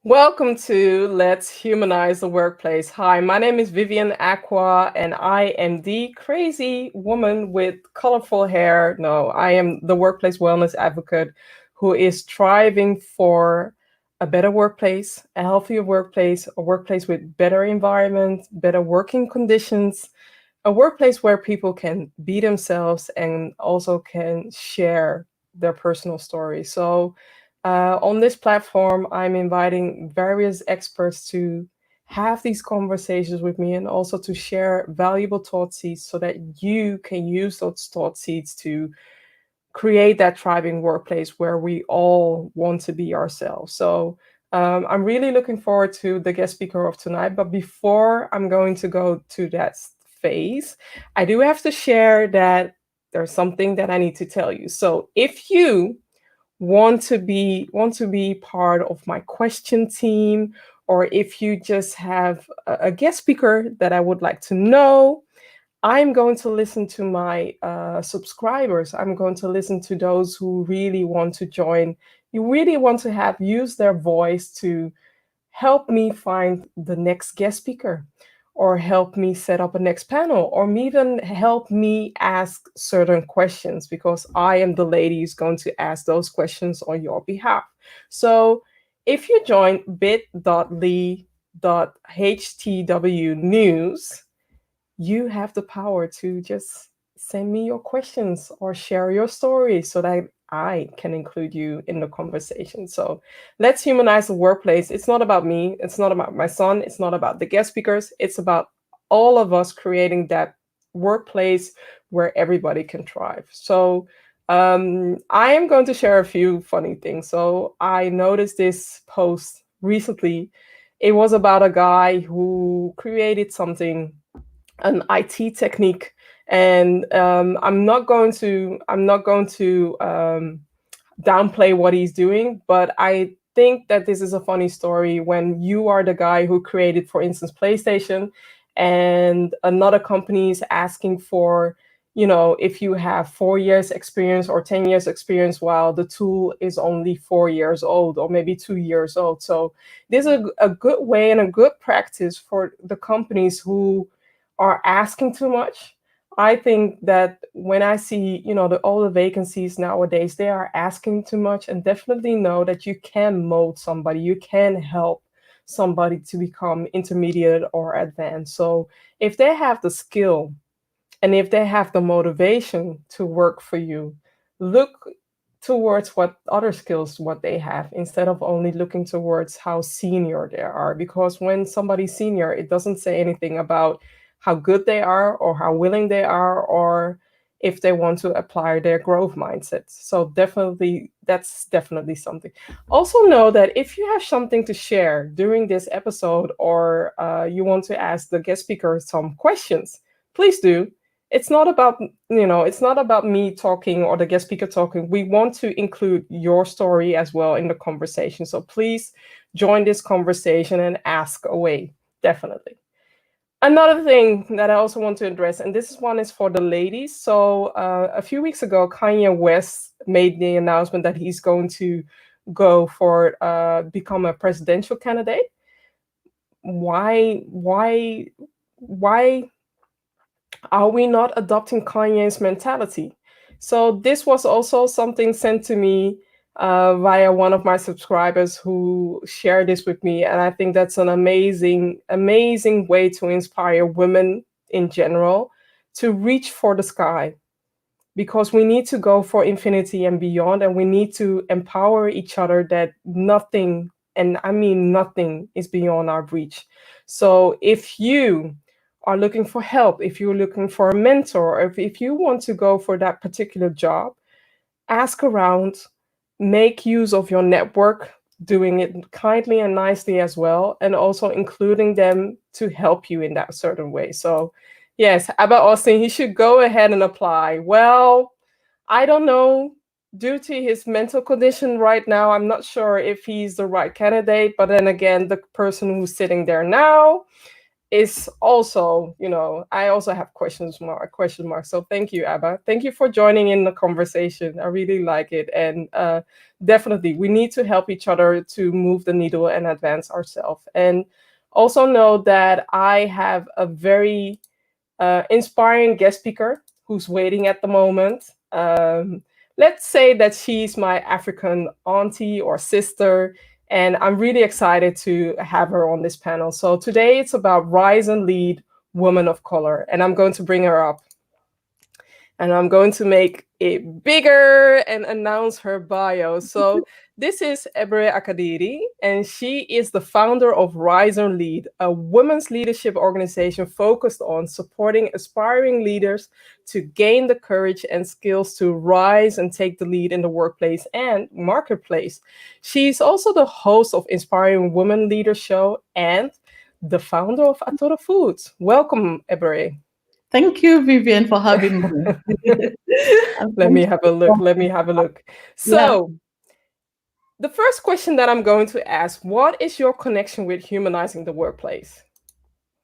Welcome to Let's Humanize the Workplace. Hi, my name is Vivian Acquah, and I am the crazy woman with colorful hair. No, I am the workplace wellness advocate who is striving for a better workplace, a healthier workplace, a workplace with better environment, better working conditions, a workplace where people can be themselves and also can share their personal stories. On this platform, I'm inviting various experts to have these conversations with me and also to share valuable thought seeds so that you can use those thought seeds to create that thriving workplace where we all want to be ourselves. I'm really looking forward to the guest speaker of tonight. But before I'm going to go to that phase, I do have to share that there's something that I need to tell you. So if you want to be part of my question team, or if you just have a guest speaker that I would like to know, I'm going to listen to my subscribers. I'm going to listen to those who really want to join. You really want to have use their voice to help me find the next guest speaker, or help me set up a next panel, or even help me ask certain questions, because I am the lady who's going to ask those questions on your behalf. So if you join bit.ly.htw news, you have the power to just send me your questions or share your story so that I can include you in the conversation. So let's humanize the workplace. It's not about me. It's not about my son. It's not about the guest speakers. It's about all of us creating that workplace where everybody can thrive. I am going to share a few funny things. So I noticed this post recently. It was about a guy who created something, an IT technique, and I'm not going to downplay what he's doing, but I think that this is a funny story when you are the guy who created, for instance, PlayStation, and another company is asking for, if you have 4 years experience or 10 years experience, while the tool is only 4 years old or maybe 2 years old. So this is a good way and a good practice for the companies who are asking too much. I think that when I see, all the vacancies nowadays, they are asking too much, and definitely know that you can mold somebody, you can help somebody to become intermediate or advanced. So if they have the skill and if they have the motivation to work for you, look towards what other skills what they have, instead of only looking towards how senior they are. Because when somebody's senior, it doesn't say anything about how good they are or how willing they are, or if they want to apply their growth mindset. So definitely, that's definitely something. Also know that if you have something to share during this episode, or you want to ask the guest speaker some questions, please do. It's not about me talking or the guest speaker talking. We want to include your story as well in the conversation. So please join this conversation and ask away. Definitely. Another thing that I also want to address, and this one is for the ladies. So a few weeks ago, Kanye West made the announcement that he's going to go for become a presidential candidate. Why are we not adopting Kanye's mentality? So this was also something sent to me via one of my subscribers who shared this with me, and I think that's an amazing, amazing way to inspire women in general to reach for the sky, because we need to go for infinity and beyond, and we need to empower each other that nothing, and I mean nothing, is beyond our reach. So if you are looking for help, if you're looking for a mentor, or if you want to go for that particular job, ask around, make use of your network, doing it kindly and nicely as well, and also including them to help you in that certain way. So, yes, about Austin, he should go ahead and apply. Well, I don't know. Due to his mental condition right now, I'm not sure if he's the right candidate. But then again, the person who's sitting there now, is also, I also have question marks. So thank you, Abba. Thank you for joining in the conversation. I really like it. And definitely, we need to help each other to move the needle and advance ourselves. And also know that I have a very inspiring guest speaker who's waiting at the moment. Let's say that she's my African auntie or sister, and I'm really excited to have her on this panel. So today it's about rise and lead women of color, and I'm going to bring her up and I'm going to make it bigger and announce her bio. So this is Ebere Akadiri, and she is the founder of Rise and Lead, a women's leadership organization focused on supporting aspiring leaders to gain the courage and skills to rise and take the lead in the workplace and marketplace. She's also the host of Inspiring Women Leader Show and the founder of Ataro Foods. Welcome, Ebere. Thank you, Vivian, for having me. And Let thank me have a you look. so Let much. me have a look. Yeah. So, the first question that I'm going to ask, what is your connection with humanizing the workplace?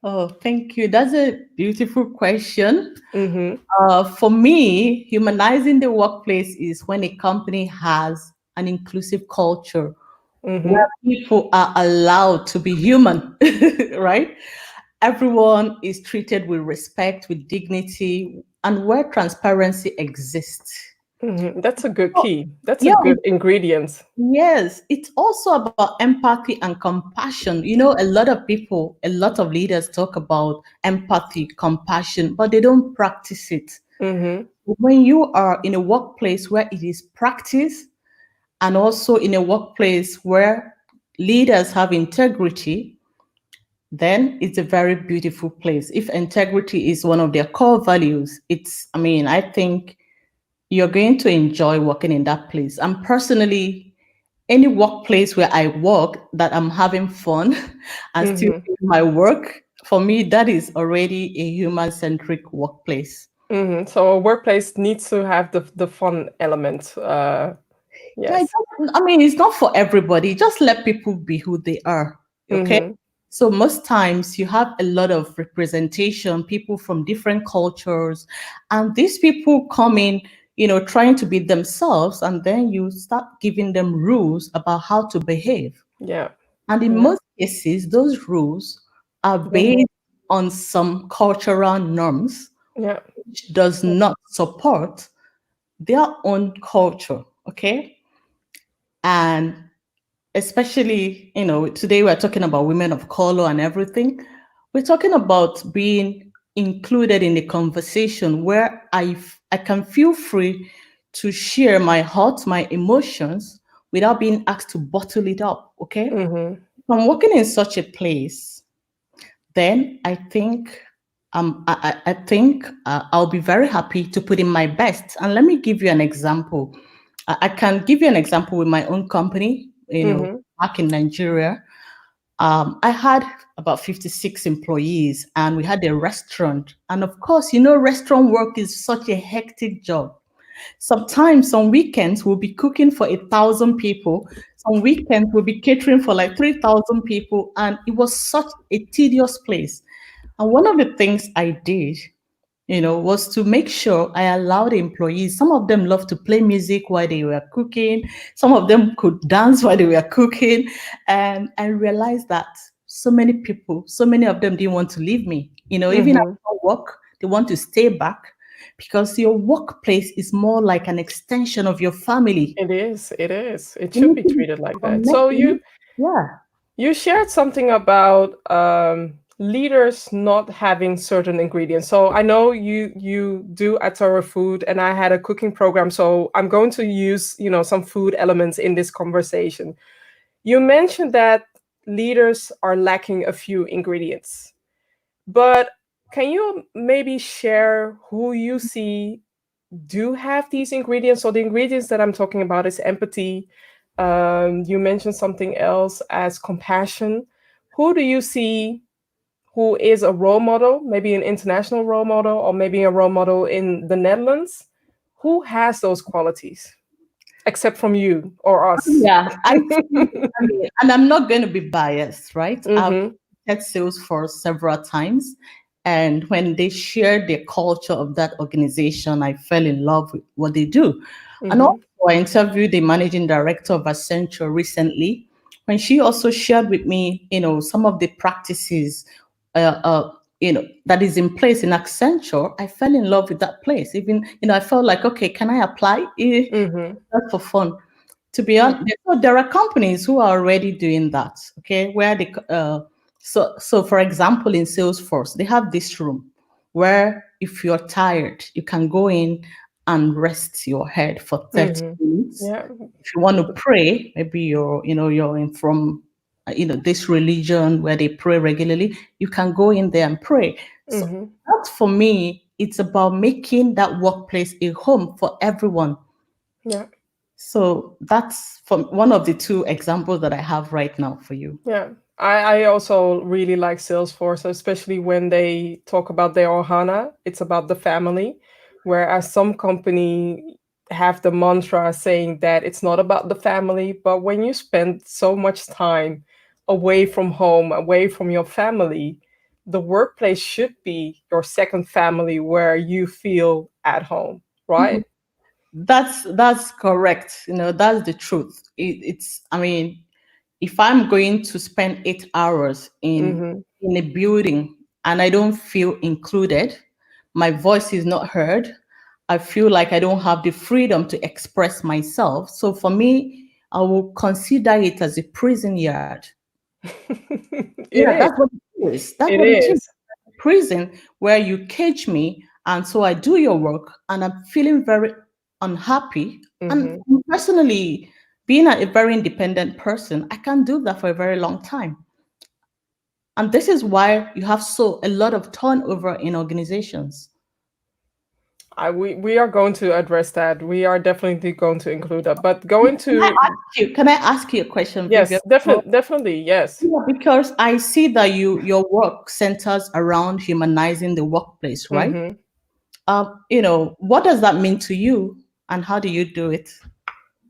Oh, thank you. That's a beautiful question. Mm-hmm. For me, humanizing the workplace is when a company has an inclusive culture where Mm-hmm. people are allowed to be human, right? Everyone is treated with respect, with dignity, and where transparency exists. Mm-hmm. That's a good Oh, key. That's a yeah, good ingredient. yes, it's also about empathy and compassion. A lot of people, a lot of leaders talk about empathy, compassion, but they don't practice it. Mm-hmm. When you are in a workplace where it is practiced, and also in a workplace where leaders have integrity, then it's a very beautiful place. If integrity is one of their core values, I think you're going to enjoy working in that place. And personally, any workplace where I work that I'm having fun and still Mm-hmm. doing my work, for me, that is already a human centric workplace. Mm-hmm. So a workplace needs to have the fun element. Yeah, Yes. it's not for everybody. Just let people be who they are. Okay. Mm-hmm. So most times you have a lot of representation, people from different cultures, and these people come in, trying to be themselves, and then you start giving them rules about how to behave. Yeah. And in Yeah. most cases, those rules are Mm-hmm. based on some cultural norms Yeah. which does not support their own culture. Okay. And especially, today we're talking about women of color and everything. We're talking about being included in a conversation where I can feel free to share my heart, my emotions without being asked to bottle it up. Okay. Mm-hmm. If I'm working in such a place, then I think I'll be very happy to put in my best. And let me give you an example. I can give you an example with my own company. Mm-hmm. Back in Nigeria, I had about 56 employees, and we had a restaurant. And of course, restaurant work is such a hectic job. Sometimes, some weekends, we'll be cooking for 1,000 people. Some weekends, we'll be catering for like 3,000 people. And it was such a tedious place. And one of the things I did, was to make sure I allowed employees. Some of them love to play music while they were cooking. Some of them could dance while they were cooking. And I realized that so many people, so many of them didn't want to leave me. Even Mm-hmm. after work, they want to stay back because your workplace is more like an extension of your family. It is. It is. It You should need be to be treated like that. So connected. Yeah. you shared something about leaders not having certain ingredients. So I know you do Ataro food, and I had a cooking program. So I'm going to use some food elements in this conversation. You mentioned that leaders are lacking a few ingredients, but can you maybe share who you see do have these ingredients? So the ingredients that I'm talking about is empathy. You mentioned something else as compassion. Who do you see who is a role model, maybe an international role model, or maybe a role model in the Netherlands? Who has those qualities, except from you or us? Yeah, I and I'm not going to be biased, right? Mm-hmm. Salesforce several times. And when they shared the culture of that organization, I fell in love with what they do. And also, Mhm. I interviewed the managing director of Accenture recently. When she also shared with me, some of the practices, that is in place in Accenture, I fell in love with that place. Even, I felt like, okay, can I apply? Mhm. That's for fun. To be Yeah. honest, there are companies who are already doing that. Okay, where so for example, in Salesforce, they have this room where if you're tired, you can go in and rest your head for 30 Mhm. minutes. Yeah. If you want to pray, maybe you're in from this religion where they pray regularly, you can go in there and pray. So Mhm. that for me, it's about making that workplace a home for everyone. Yeah. So that's from one of the two examples that I have right now for you. Yeah. I also really like Salesforce, especially when they talk about their ohana. It's about the family, whereas some company have the mantra saying that it's not about the family. But when you spend so much time away from home, away from your family, the workplace should be your second family where you feel at home, right? That's correct. That's the truth. It's I mean, if I'm going to spend 8 hours Mm-hmm. in a building and I don't feel included, my voice is not heard. I feel like I don't have the freedom to express myself. So for me, I will consider it as a prison yard. It Yeah, is. that's what it is. That's It what it is. is. Prison where you cage me, and so I do your work and I'm feeling very unhappy. And Mm-hmm. personally, being a very independent person, I can't do that for a very long time. And this is why you have so a lot of turnover in organizations. We are going to address that. We are definitely going to include that. But going Can I to ask you a question, Vivian? yes, definitely yes. Yeah, because I see that your work centers around humanizing the workplace, right? Hmm. What does that mean to you, and how do you do it?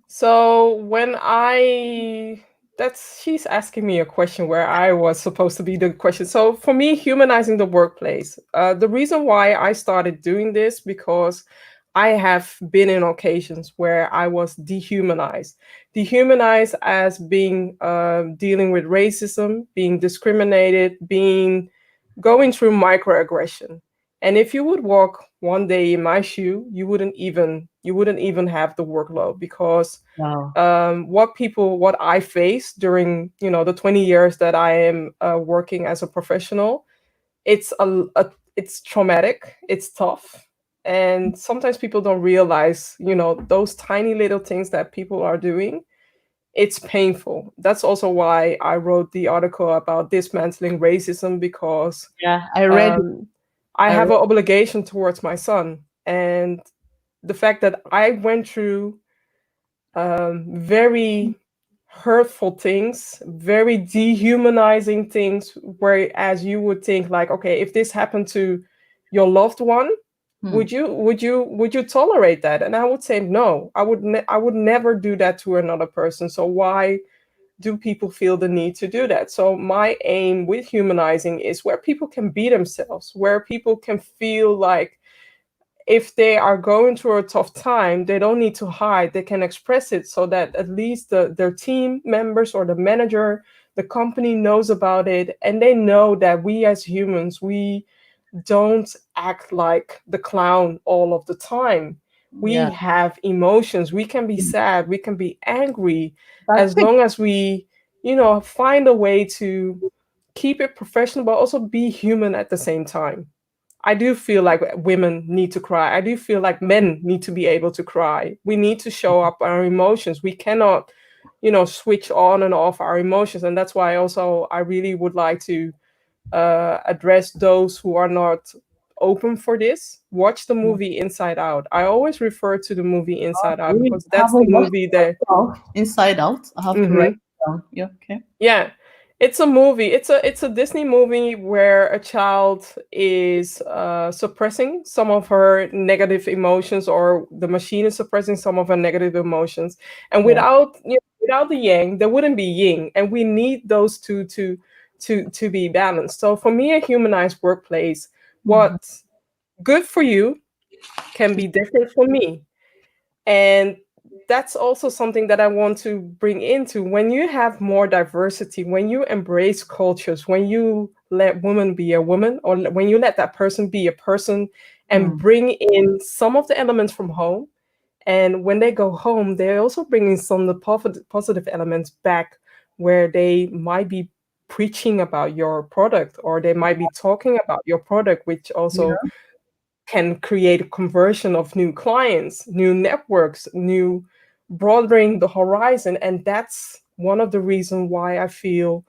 So when I that's she's asking me a question where I was supposed to be the question. So for me, humanizing the workplace. The reason why I started doing this because I have been in occasions where I was dehumanized as being dealing with racism, being discriminated, being going through microaggression. And if you would walk one day in my shoe, you wouldn't even have the workload because Wow. what I face during the 20 years that I am working as a professional, it's traumatic, it's tough, and sometimes people don't realize those tiny little things that people are doing. It's painful. That's also why I wrote the article about dismantling racism because Yeah, I read it. um, I I have read. an obligation towards my son, and the fact that I went through very hurtful things, very dehumanizing things, whereas you would think like, okay, if this happened to your loved one, Hmm. would you tolerate that? And I would say no. I would never do that to another person. So why do people feel the need to do that? So my aim with humanizing is where people can be themselves, where people can feel like if they are going through a tough time, they don't need to hide. They can express it so that at least their team members or the manager, the company knows about it, and they know that we as humans, we don't act like the clown all of the time. We Yeah, have emotions. We can be sad. We can be angry, that's as it. long as we, find a way to keep it professional, but also be human at the same time. I do feel like women need to cry. I do feel like men need to be able to cry. We need to show up our emotions. We cannot, switch on and off our emotions. And that's why also I really would like to address those who are not open for this. Watch the movie Inside Out. I always refer to the movie Inside Out Really, because I that's the haven't watched movie it that. myself, Inside Out. I have to write Mhm. it down. Yeah, okay. Yeah, it's a movie. It's a Disney movie where a child is suppressing some of her negative emotions, or the machine is suppressing some of her negative emotions. And Yeah. without the yang, there wouldn't be yin. And we need those two to be balanced. So for me, a humanized workplace, Mhm. what's good for you can be different for me. And that's also something that I want to bring into when you have more diversity, when you embrace cultures, when you let women be a woman, or when you let that person be a person and Mm. bring in some of the elements from home. And when they go home, they're also bringing some of the positive elements back, where they might be preaching about your product, or they might be talking about your product, which also Yeah. can create a conversion of new clients, new networks, new broadening the horizon. And that's one of the reasons why I feel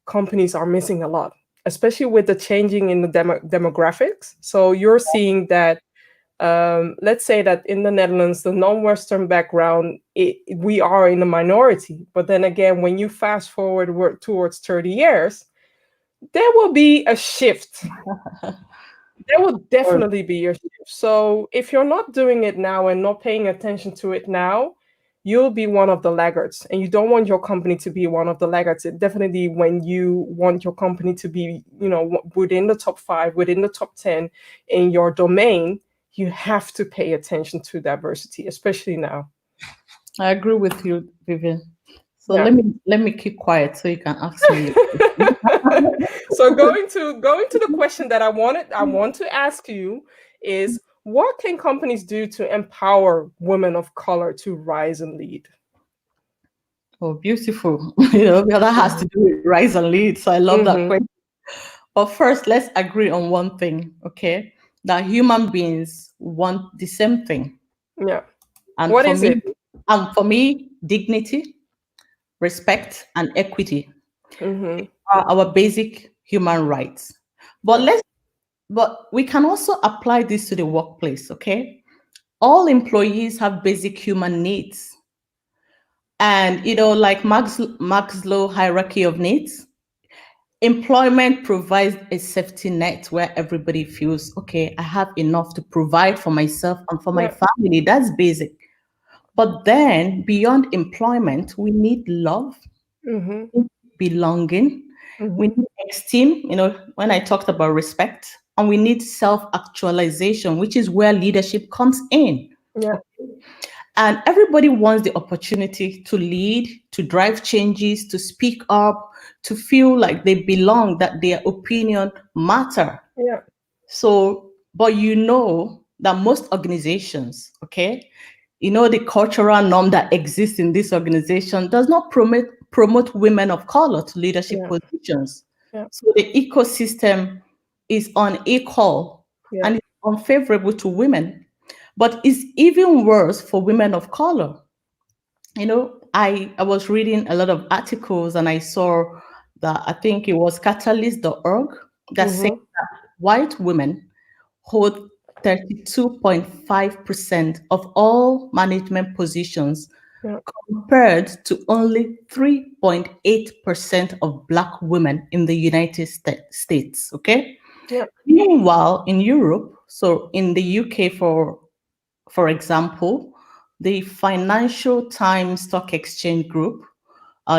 companies are missing a lot, especially with the changing in the demographics. So you're seeing that, let's say that in the Netherlands, the non-Western background, we are in the minority. But then again, when you fast forward towards 30 years, there will be a shift. There will Or definitely be your shift. So if you're not doing it now and not paying attention to it now, you'll be one of the laggards. And you don't want your company to be one of the laggards. It definitely, when you want your company to be, within the top 5, within the top 10 in your domain, you have to pay attention to diversity, especially now. I agree with you, Vivian. So Yeah. let me keep quiet so you can ask me. So going to the question that I want to ask you is, what can companies do to empower women of color to rise and lead? Oh, beautiful. That has to Hmm. do with rise and lead. So I love that Hmm. question. But first, let's agree on one thing, okay? That human beings want the same thing. Yeah. And What for is me, it? dignity, respect, and equity Hmm. are our basic human rights. But Yeah. we can also apply this to the workplace, okay? All employees have basic human needs. And like Maxlow hierarchy of needs, employment provides a safety net where everybody feels, okay, I have enough to provide for myself and for my Yeah. family. That's basic. But then beyond employment, we need love, Hmm. belonging, we Hmm. need esteem, when I talked about respect, and we need self-actualization, which is where leadership comes in. Yeah. And everybody wants the opportunity to lead, to drive changes, to speak up, to feel like they belong, that their opinion matter. Yeah. So, but that most organizations, okay, the cultural norm that exists in this organization does not promote women of color to leadership Yeah. positions. Yeah. So the ecosystem is unequal Yeah. and it's unfavorable to women. But it's even worse for women of color. I was reading a lot of articles and I saw that I think it was catalyst.org that said Hmm. white women hold 32.5% of all management positions Yeah. compared to only 3.8% of Black women in the United States. Okay. Yeah. Meanwhile, in Europe, so in the UK, for example, the Financial Times Stock Exchange Group,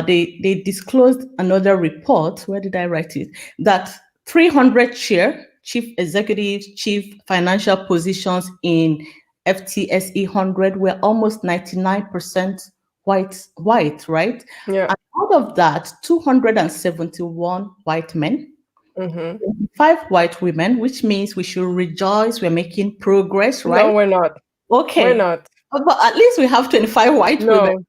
they disclosed another report. Where did I write it? That 300 chief executives, chief financial positions in FTSE 100 were almost 99% white, right? Yeah. And out of that, 271 white men, Hmm. 5 white women, which means we should rejoice. We're making progress, No, right? we're not. We're Okay. not. But at least we have 25 white women.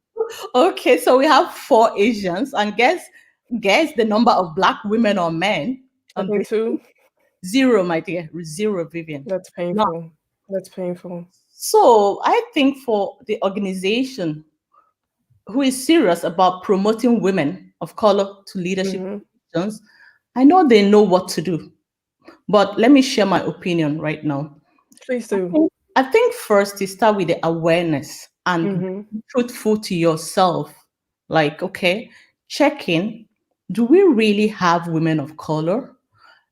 No, Okay, so we have 4 Asians, and guess the number of Black women or men I on think this. too. 0, my dear, 0, Vivian. That's No. painful. That's painful. So I think for the organization who is serious about promoting women of color to leadership Hmm. positions, I know they know what to do. But let me share my opinion right now. Please I do. think, I think first you start with the awareness and Hmm. be truthful to yourself. Like, okay, check in. Do we really have women of color?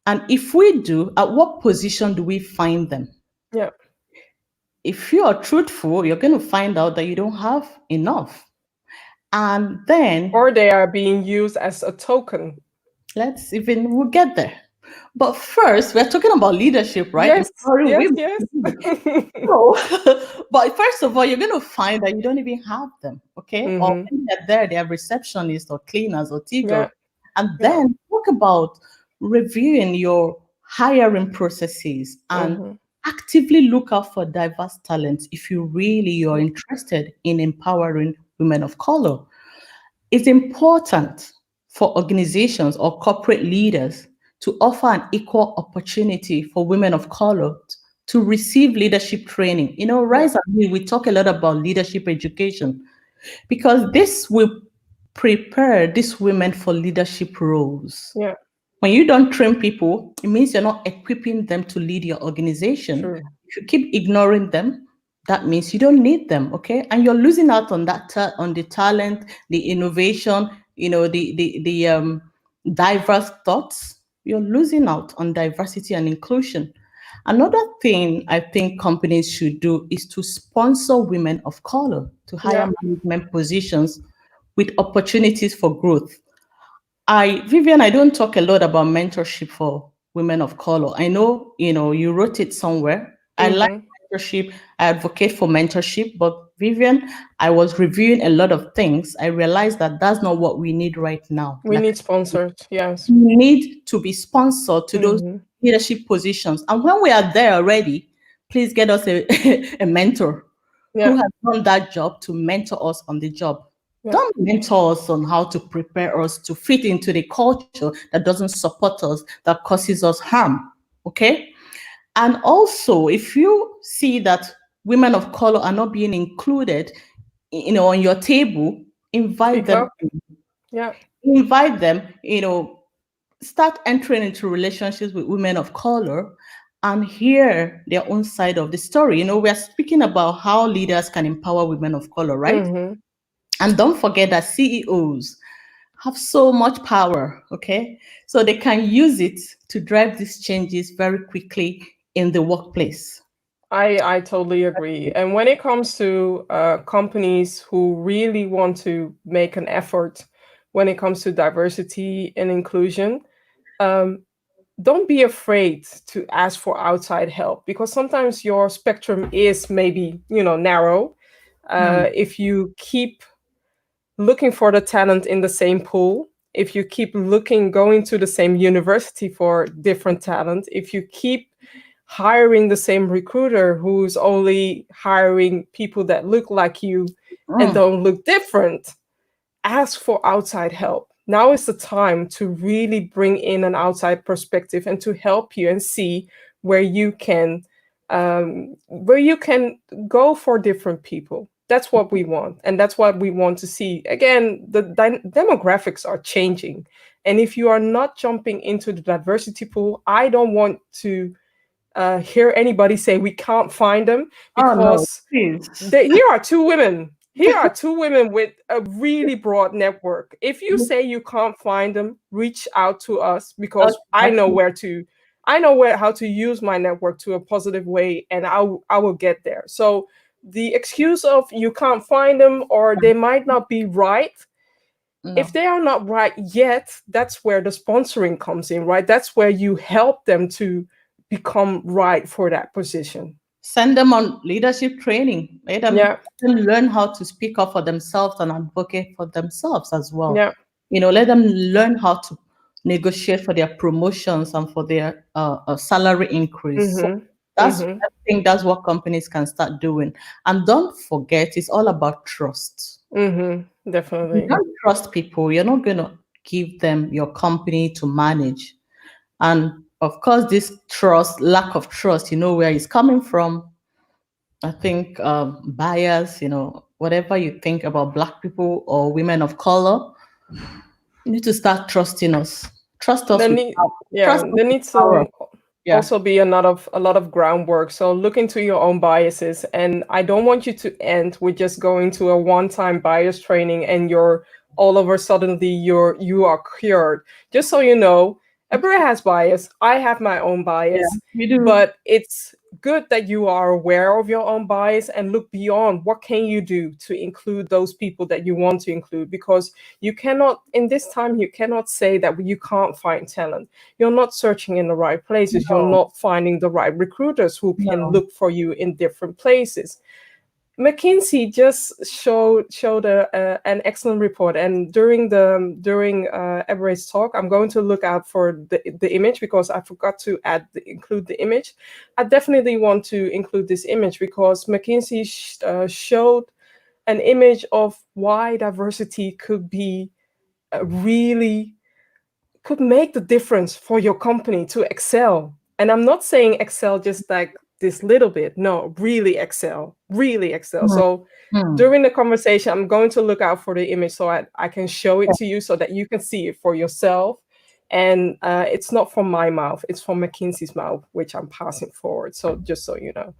And if we do, at what position do we find them? Yeah. If you are truthful, you're going to find out that you don't have enough. And then, Or they are being used as a token. We'll get there. But first, we're talking about leadership, right? Yes, Empowering yes, women. yes. So, but first of all, you're going to find that you don't even have them, okay? Or Mm-hmm. when they're there, they have receptionists or cleaners or tea girls. Yeah, And yeah. then talk about reviewing your hiring processes and Mm-hmm. actively look out for diverse talents if you're interested in empowering women of color. It's important for organizations or corporate leaders to offer an equal opportunity for women of color to receive leadership training. Yeah, Rise and Lead, we talk a lot about leadership education because this will prepare these women for leadership roles. yeah. When you don't train people, it means you're not equipping them to lead your organization. True. If you keep ignoring them, that means you don't need them, okay? And you're losing out on on the talent, the innovation, the diverse thoughts. You're losing out on diversity and inclusion. Another thing I think companies should do is to sponsor women of color to higher Yeah. management positions with opportunities for growth. Vivian, I don't talk a lot about mentorship for women of color. I know, you wrote it somewhere. I like Mm-hmm. mentorship. I advocate for mentorship. But Vivian, I was reviewing a lot of things. I realized that that's not what we need right now. We need sponsors. Yes. We need to be sponsored to those Mm-hmm. leadership positions. And when we are there already, please get us a, a mentor who Yeah. has done that job to mentor us on the job. Yeah. Don't mentor us on how to prepare us to fit into the culture that doesn't support us, that causes us harm. Okay? And also, if you see that women of color are not being included, on your table, invite Speak them. up. Yeah. Invite them, start entering into relationships with women of color and hear their own side of the story. We're speaking about how leaders can empower women of color, right? Mm-hmm. And don't forget that CEOs have so much power, okay? So they can use it to drive these changes very quickly in the workplace. I totally agree. And when it comes to companies who really want to make an effort when it comes to diversity and inclusion, um, don't be afraid to ask for outside help, because sometimes your spectrum is maybe, narrow. Mm. If you keep looking for the talent in the same pool, if you keep going to the same university for different talent, if you keep hiring the same recruiter who's only hiring people that look like you and Mm. don't look different, ask for outside help. Now is the time to really bring in an outside perspective and to help you and see where you can go for different people. That's what we want, and that's what we want to see. Again, the demographics are changing, and if you are not jumping into the diversity pool, I don't want to hear anybody say we can't find them, Oh no, because please. here are two women. Here are two women with a really broad network. If you say you can't find them, reach out to us, because I know Okay. how to use my network to a positive way, and I will get there. So the excuse of you can't find them or they might not be right, if No. they are not right yet, that's where the sponsoring comes in, right? That's where you help them to become right for that position. Send them on leadership training. Yeah, Let them learn how to speak up for themselves and advocate for themselves as well. yeah. Let them learn how to negotiate for their promotions and for their salary increase. So Mm-hmm. I Mm-hmm. think that's what companies can start doing. And don't forget, it's all about trust. Mm-hmm. If you Definitely. don't trust people, you're not going to give them your company to manage. And of course, this lack of trust, where it's coming from. I think bias, whatever you think about Black people or women of color, you need to start trusting us. Trust us There with need power. yeah, Trust us there with needs power. to Yeah. also be a lot of groundwork. So look into your own biases, and I don't want you to end with just going to a one-time bias training and you're all of a suddenly you are cured. Just so you know, Ebere has bias. I have my own Yeah, bias, we do. but good that you are aware of your own bias and look beyond what can you do to include those people that you want to include, because you cannot, in this time, you cannot say that you can't find talent. You're not searching in the right places. You're No, not finding the right recruiters who can no. look for you in different places. McKinsey just showed an excellent report, and during Everett's talk, I'm going to look out for the image because I forgot to include the image. I definitely want to include this image because McKinsey showed an image of why diversity could be really could make the difference for your company to excel. And I'm not saying excel just like this little bit. No, really excel, really excel. Mm, So mm. during the conversation, I'm going to look out for the image so I can show it to you so that you can see it for yourself. And it's not from my mouth, it's from McKinsey's mouth, which I'm passing forward. So just so you know.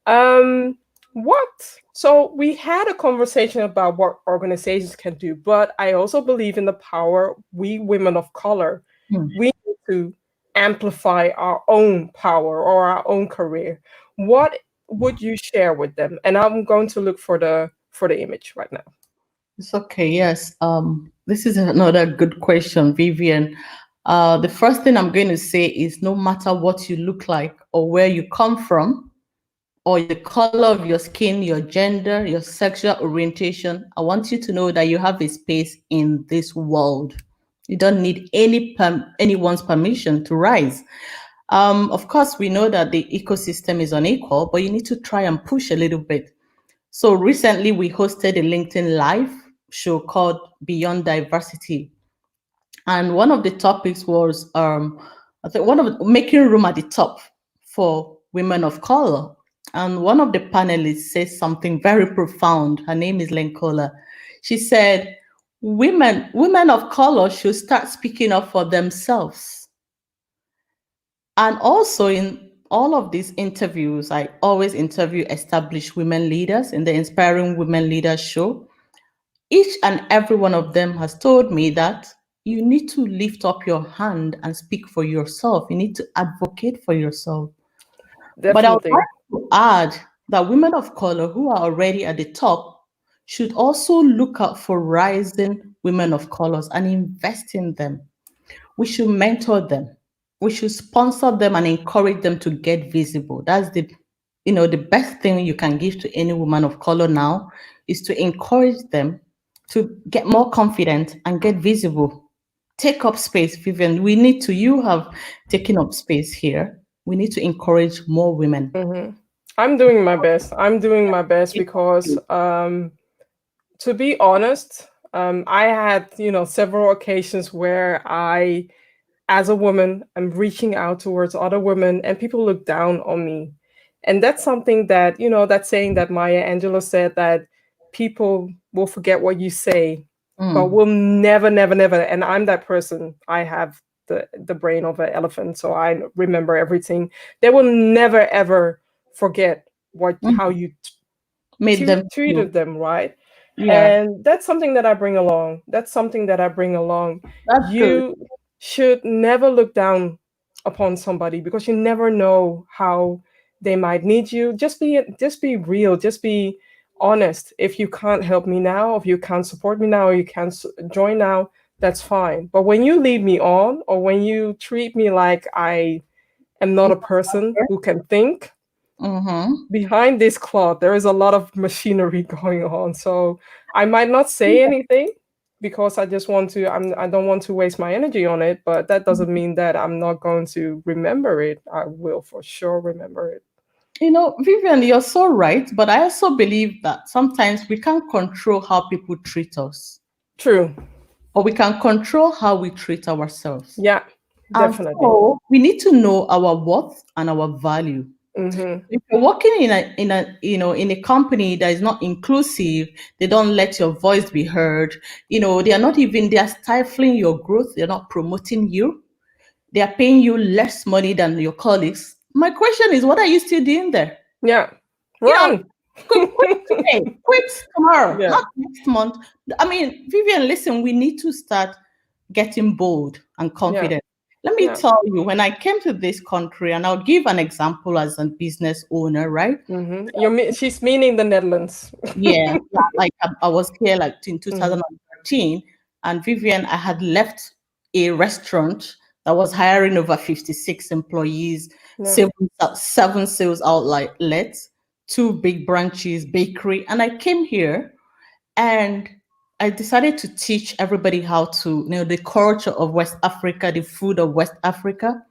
Um, what? So we had a conversation about what organizations can do, but I also believe in the power we women of color, Mm. we need to amplify our own power or our own career. What would you share with them? And I'm going to look for the image right now. It's okay. Yes. This is another good question, Vivian. The first thing I'm going to say is no matter what you look like or where you come from, or the color of your skin, your gender, your sexual orientation, I want you to know that you have a space in this world. You don't need anyone's permission to rise. Of course, we know that the ecosystem is unequal, but you need to try and push a little bit. So recently, we hosted a LinkedIn Live show called Beyond Diversity, and one of the topics was, I think, one of making room at the top for women of color. And one of the panelists said something very profound. Her name is Lenkola. She said, women of color should start speaking up for themselves. And also in all of these interviews, I always interview established women leaders in the Inspiring Women Leaders show. Each and every one of them has told me that you need to lift up your hand and speak for yourself. You need to advocate for yourself. But I would Definitely. like to add that women of color who are already at the top should also look out for rising women of colors and invest in them. We should mentor them. We should sponsor them and encourage them to get visible. That's the best thing you can give to any woman of color now is to encourage them to get more confident and get visible. Take up space, Vivian. You have taken up space here. We need to encourage more women. Mhm. I'm doing my best. I'm doing my best because to be honest, I had, several occasions where as a woman, I'm reaching out towards other women and people look down on me. And that's something that, that saying that Maya Angelou said that people will forget what you say, but Mm, will never, never, never. And I'm that person. I have the brain of an elephant, so I remember everything. They will never, ever forget how mm. you Made them feel. treated them, right? Yeah, And that's something that I bring along. That's something that I bring along. that's good. You should never look down upon somebody because you never know how they might need you. Just be real. Just be honest. If you can't help me now, if you can't support me now, or you can't join now, that's fine. But when you lead me on, or when you treat me like I am not a person who can think, Mm-hmm. behind this cloth, there is a lot of machinery going on. So I might not say anything because I don't want to waste my energy on it, but that doesn't mean that I'm not going to remember it. I will for sure remember it. Vivian, you're so right, but I also believe that sometimes we can't control how people treat us, True. but we can control how we treat ourselves. Yeah, And definitely. so we need to know our worth and our value. Mm-hmm. If you're working in a company that is not inclusive, they don't let your voice be heard. They are stifling your growth. They're not promoting you. They are paying you less money than your colleagues. My question is, what are you still doing there? Yeah. You know, Run. quit today, quit tomorrow, Yeah. not next month. I mean, Vivian, listen, we need to start getting bold and Yeah. confident. Let me Yeah. tell you, when I came to this country, and I'll give an example as a business owner, right? She's meaning the Netherlands. Yeah, yeah, like I was here like in Hmm. 2013, and Vivian, I had left a restaurant that was hiring over 56 employees, Yeah. seven sales outlets, two big branches, bakery, and I came here and I decided to teach everybody how to, the culture of West Africa, the food of West Africa.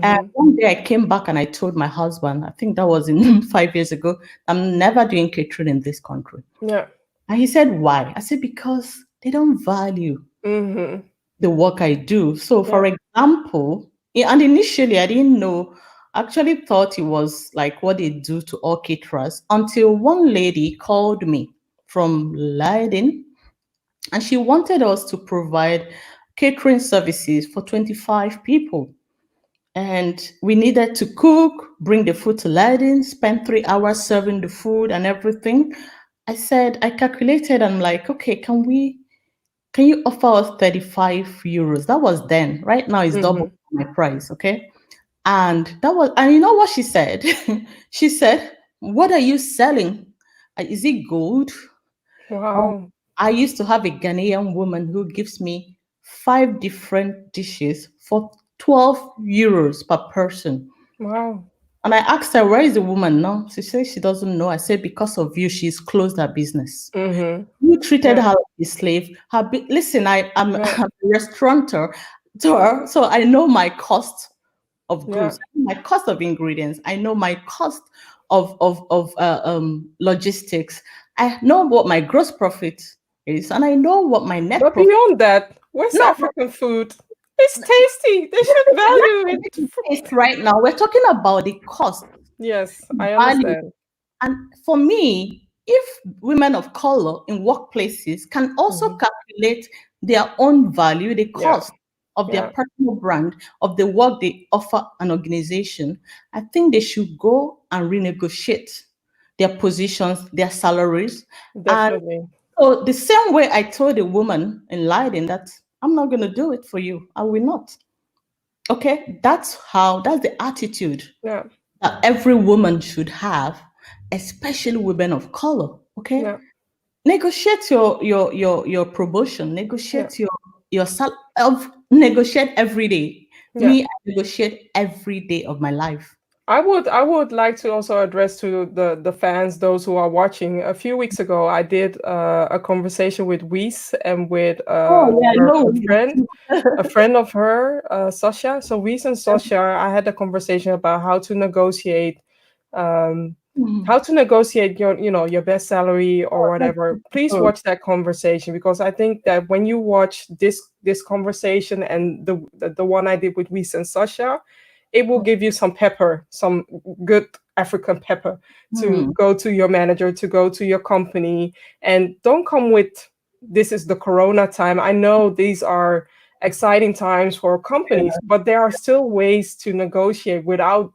And Hmm. one day I came back and I told my husband, I think that was in 5 years ago, I'm never doing catering in this country. Yeah. And he said, why? I said, because they don't value Hmm. the work I do. So, Yeah. for example, and initially I didn't know, I actually thought it was like what they do to all caterers until one lady called me from Leiden and she wanted us to provide catering services for 25 people. And we needed to cook, bring the food to Leiden, spend 3 hours serving the food and everything. I said, I calculated, I'm like, okay, can you offer us 35 euros? That was then. Right now it's double Hmm. my price, okay? And you know what she said? She said, what are you selling? Is it gold? Oh, Wow. I used to have a Ghanaian woman who gives me 5 different dishes for 12 euros per person. Wow. And I asked her, where is the woman now? She says she doesn't know. I said, because of you, she's closed her business. Hmm. You treated Yeah. her like a slave. Listen, I'm Yeah. a restaurateur to her, so I know my cost of Yeah. goods, my cost of ingredients. I know my cost of logistics. I know what my gross profit is, and I know what my net But profit. beyond that, West No, African food is tasty. They should let's value forget it. the taste right now. We're talking about the cost, Yes, I value. understand. And for me, if women of color in workplaces can also Hmm. calculate their own value, the Yeah. cost of their Yeah. personal brand, of the work they offer an organization, I think they should go and renegotiate their positions, their salaries. And Definitely. so the same way I told a woman in Leiden that I'm not going to do it for you, I will not. Okay, that's the attitude Yeah. that every woman should have, especially women of color. Okay, Yeah. negotiate your promotion, Yeah. negotiate negotiate every day. Yeah. Me, I negotiate every day of my life. I would like to also address to the fans, those who are watching. A few weeks ago, I did a conversation with Weiss and with Oh yeah, I her know. a friend of her, Sasha. So Weiss and Sasha, I had a conversation about um, Mhm. how to negotiate your best salary or Oh, that's whatever. Please good. watch that conversation because I think that when you watch this conversation and the one I did with Weiss and Sasha, it will give you some pepper, some good African pepper to Hmm. go to your manager, to go to your company, and don't come with this is the Corona time. I know these are exciting times for companies, but there are still ways to negotiate without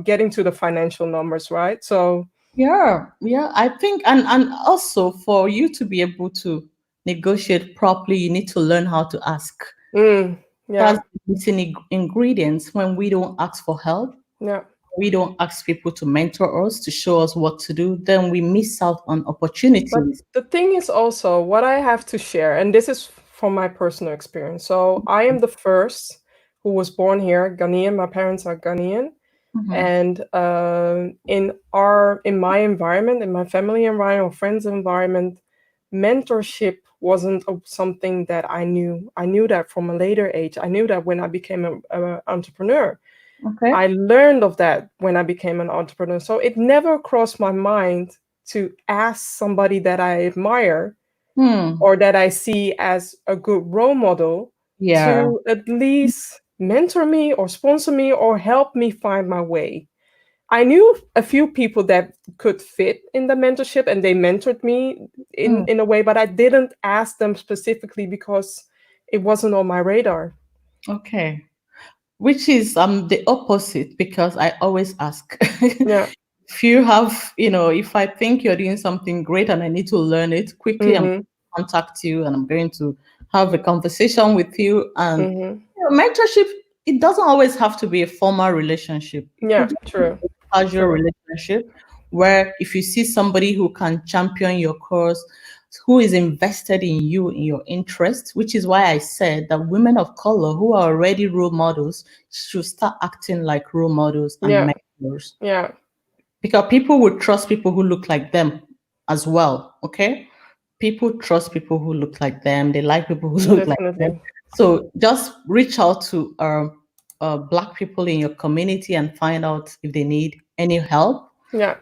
getting to the financial numbers, right? So, Yeah, yeah. I think, and also for you to be able to negotiate properly, you need to learn how to ask. mm, That's yeah, the missing ingredients when we don't ask for help. yeah. We don't ask people to mentor us, to show us what to do, then we miss out on But opportunities. the thing is also what I have to share, and this is from my personal experience. So I am the first who was born here, Ghanaian. My parents are Ghanaian, Mhm. and in my environment, in my family environment, or friends environment, mentorship wasn't something that I knew. I knew that from a later age. I knew that when I became an entrepreneur. Okay. I learned of that when I became an entrepreneur. So it never crossed my mind to ask somebody that I admire Hmm. or that I see as a good role model Yeah. to at least mentor me or sponsor me or help me find my way. I knew a few people that could fit in the mentorship and they mentored me Hmm. in a way, but I didn't ask them specifically because it wasn't on my radar. Okay. Which is the opposite because I always ask. Yeah. If you have, if I think you're doing something great and I need to learn it quickly, I'm going Mm-hmm. to contact you and I'm going to have a conversation with you. And Mm-hmm. mentorship it doesn't always have to be a formal relationship. It Yeah, could just be true. a casual True. relationship where if you see somebody who can champion your cause, who is invested in you, in your interests, which is why I said that women of color who are already role models should start acting like role models and Yeah. mentors. Yeah. Because people would trust people who look like them as well. Okay. People trust people who look like them. They like people who look like them. Definitely. So just reach out to Black people in your community and find out if they need any help. Yeah.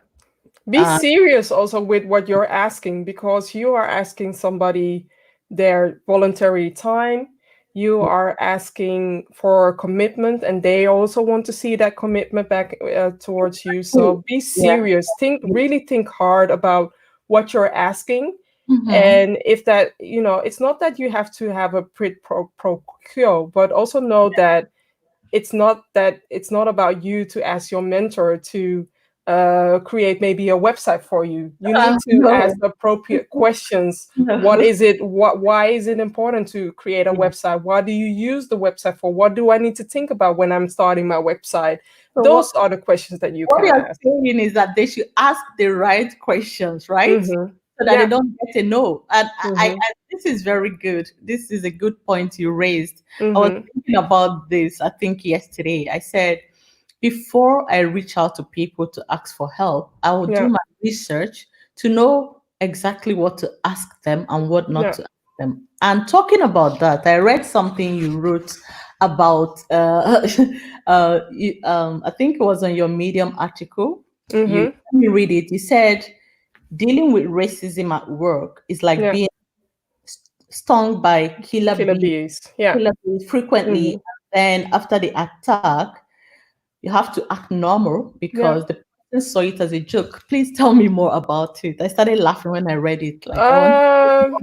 Be Uh, serious also with what you're asking, because you are asking somebody their voluntary time. You are asking for commitment, and they also want to see that commitment back towards you. So be yeah. serious. Really think hard about what you're asking. Mhm. And if that, it's not that you have to have a pro quo, but also know that it's not about you to ask your mentor to create maybe a website for you. You need to ask No, appropriate questions. What no. is it? Why is it important to create a Yeah. website? What do you use the website for? What do I need to think about when I'm starting my website? So Those are the questions that you what can they are ask. saying is that they should ask the right questions, right? Mm-hmm. So that they Yeah. don't get a no. And Mm-hmm. this is very good. This is a good point you raised. I was Mm-hmm. thinking about this, I think yesterday. I said, before I reach out to people to ask for help, I will do Yeah. my research to know exactly what to ask them and what not Yeah. to ask them. And talking about that, I read something you wrote about, I think it was on your Medium article. You Mm-hmm. let me read it. You said, dealing with racism at work is like Yeah. being stung by Killer bees. Yeah. killer bees frequently. Mm-hmm. And then after the attack, you have to act normal Yeah. because the person saw it as a joke. Please tell me more about it. I started laughing when I read it. Like, I want. Um,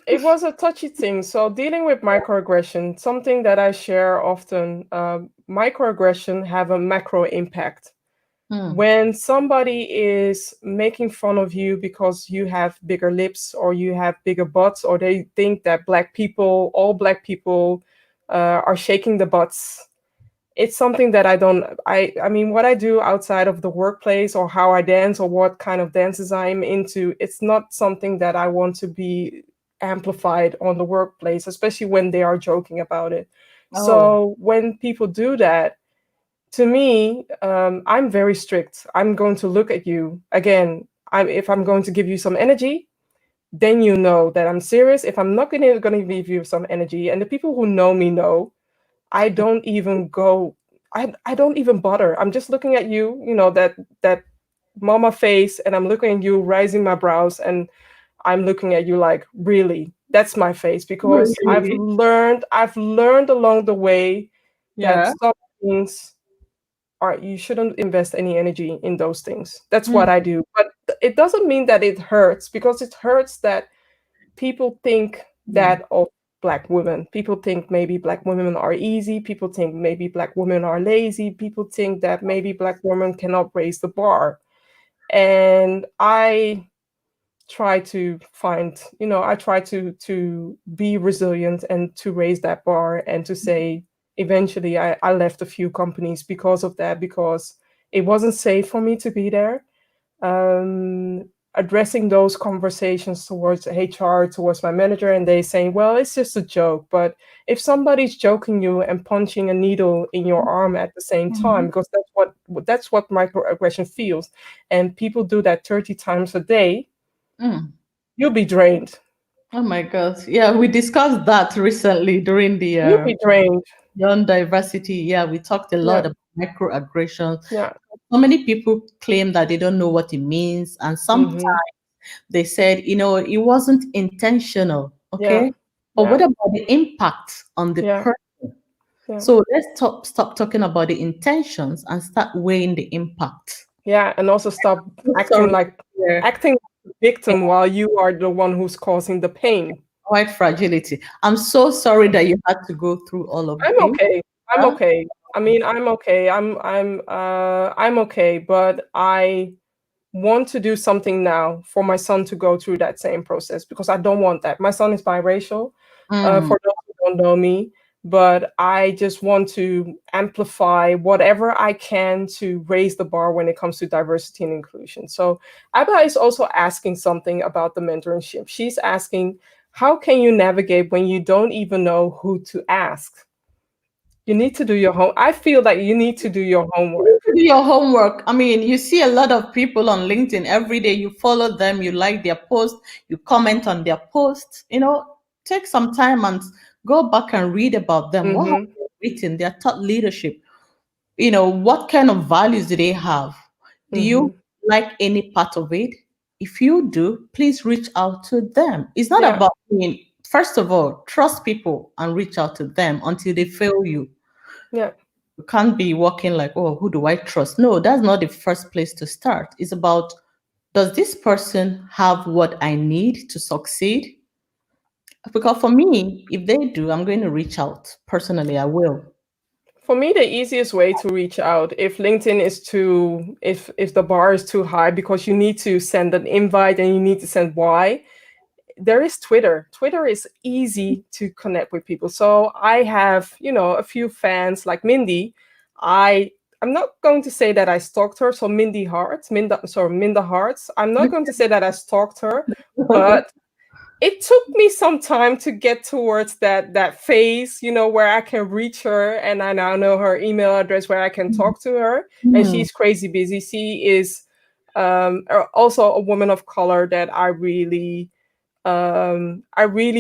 it was a touchy thing. So dealing with microaggression, something that I share often, microaggression have a macro impact. Hmm. When somebody is making fun of you because you have bigger lips or you have bigger butts, or they think that all black people, are shaking the butts, it's something that I mean, what I do outside of the workplace, or how I dance, or what kind of dances I'm into, it's not something that I want to be amplified on the workplace, especially when they are joking about it. Oh. So when people do that, to me, I'm very strict. I'm going to look at you again. If I'm going to give you some energy, then you know that I'm serious. If I'm not going to give you some energy, and the people who know me know, I don't even go. I don't even bother. I'm just looking at you, that mama face, and I'm looking at you, raising my brows, and I'm looking at you like, really, that's my face, because I've Really? learned I've learned along the way that Yeah. some things are you shouldn't invest any energy in those things. That's Mm, what I do. But it doesn't mean that it hurts, because it hurts that people think mm. that of black women. People think maybe black women are easy. People think maybe black women are lazy. People think that maybe black women cannot raise the bar. And I try to be resilient and to raise that bar, and to say, eventually I left a few companies because of that, because it wasn't safe for me to be there. Addressing those conversations towards HR, towards my manager, and they saying, well, it's just a joke. But if somebody's joking you and punching a needle in your arm at the same time, Mhm. because that's what microaggression feels, and people do that 30 times a day, Mm. you'll be drained. Oh my God. Yeah, we discussed that recently during the You'll be drained. Young Diversity. Yeah, we talked a lot Yeah, about microaggressions. yeah. So many people claim that they don't know what it means, and sometimes Mm-hmm. they said, it wasn't intentional. Yeah, Okay, but yeah, what about the impact on the yeah, person? yeah. So let's stop talking about the intentions and start weighing the impact. Yeah, and also stop So acting sorry. like Yeah. acting like a victim while you are the one who's causing the pain. White fragility. I'm so sorry that you had to go through all of I'm this. okay. I'm Huh? okay. I mean, I'm okay. I'm okay, but I want to do something now for my son to go through that same process, because I don't want that. My son is biracial. Mm, For those who don't know me, but I just want to amplify whatever I can to raise the bar when it comes to diversity and inclusion. So Abba is also asking something about the mentorship. She's asking, how can you navigate when you don't even know who to ask? You need to do your home. I feel that you need to do your homework. Do your homework. I mean, you see a lot of people on LinkedIn every day. You follow them, you like their post, you comment on their posts. Take some time and go back and read about them. What have Mm-hmm. they written? Their thought leadership. What kind of values do they have? Do Mm-hmm. you like any part of it? If you do, please reach out to them. It's not Yeah. about, first of all, trust people and reach out to them until they fail you. Yeah. You can't be walking like, oh, who do I trust? No, that's not the first place to start. It's about, does this person have what I need to succeed? Because for me, if they do, I'm going to reach out. Personally, I will. For me, the easiest way to reach out, if LinkedIn is too, if the bar is too high because you need to send an invite and you need to send why, there is Twitter. Twitter is easy to connect with people. So I have, a few fans like Mindy. I I'm not going to say that I stalked her. So Minda Hearts. I'm not going to say that I stalked her, but it took me some time to get towards that phase, where I can reach her, and I now know her email address where I can talk to her. And Hmm. she's crazy busy. She is also a woman of color that I really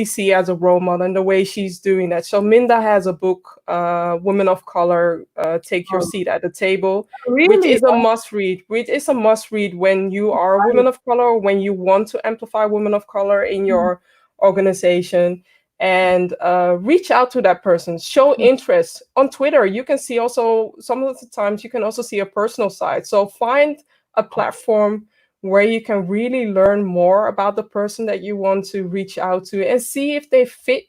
see as a role model in the way she's doing that. So Minda has a book, Women of Color, Take Your Oh, Seat at the Table, which really? is a must read. Which is a must read when you are a woman of color, or when you want to amplify women of color in your organization. And reach out to that person. Show interest on Twitter. You can see also some of the times you can also see a personal side. So find a platform where you can really learn more about the person that you want to reach out to, and see if they fit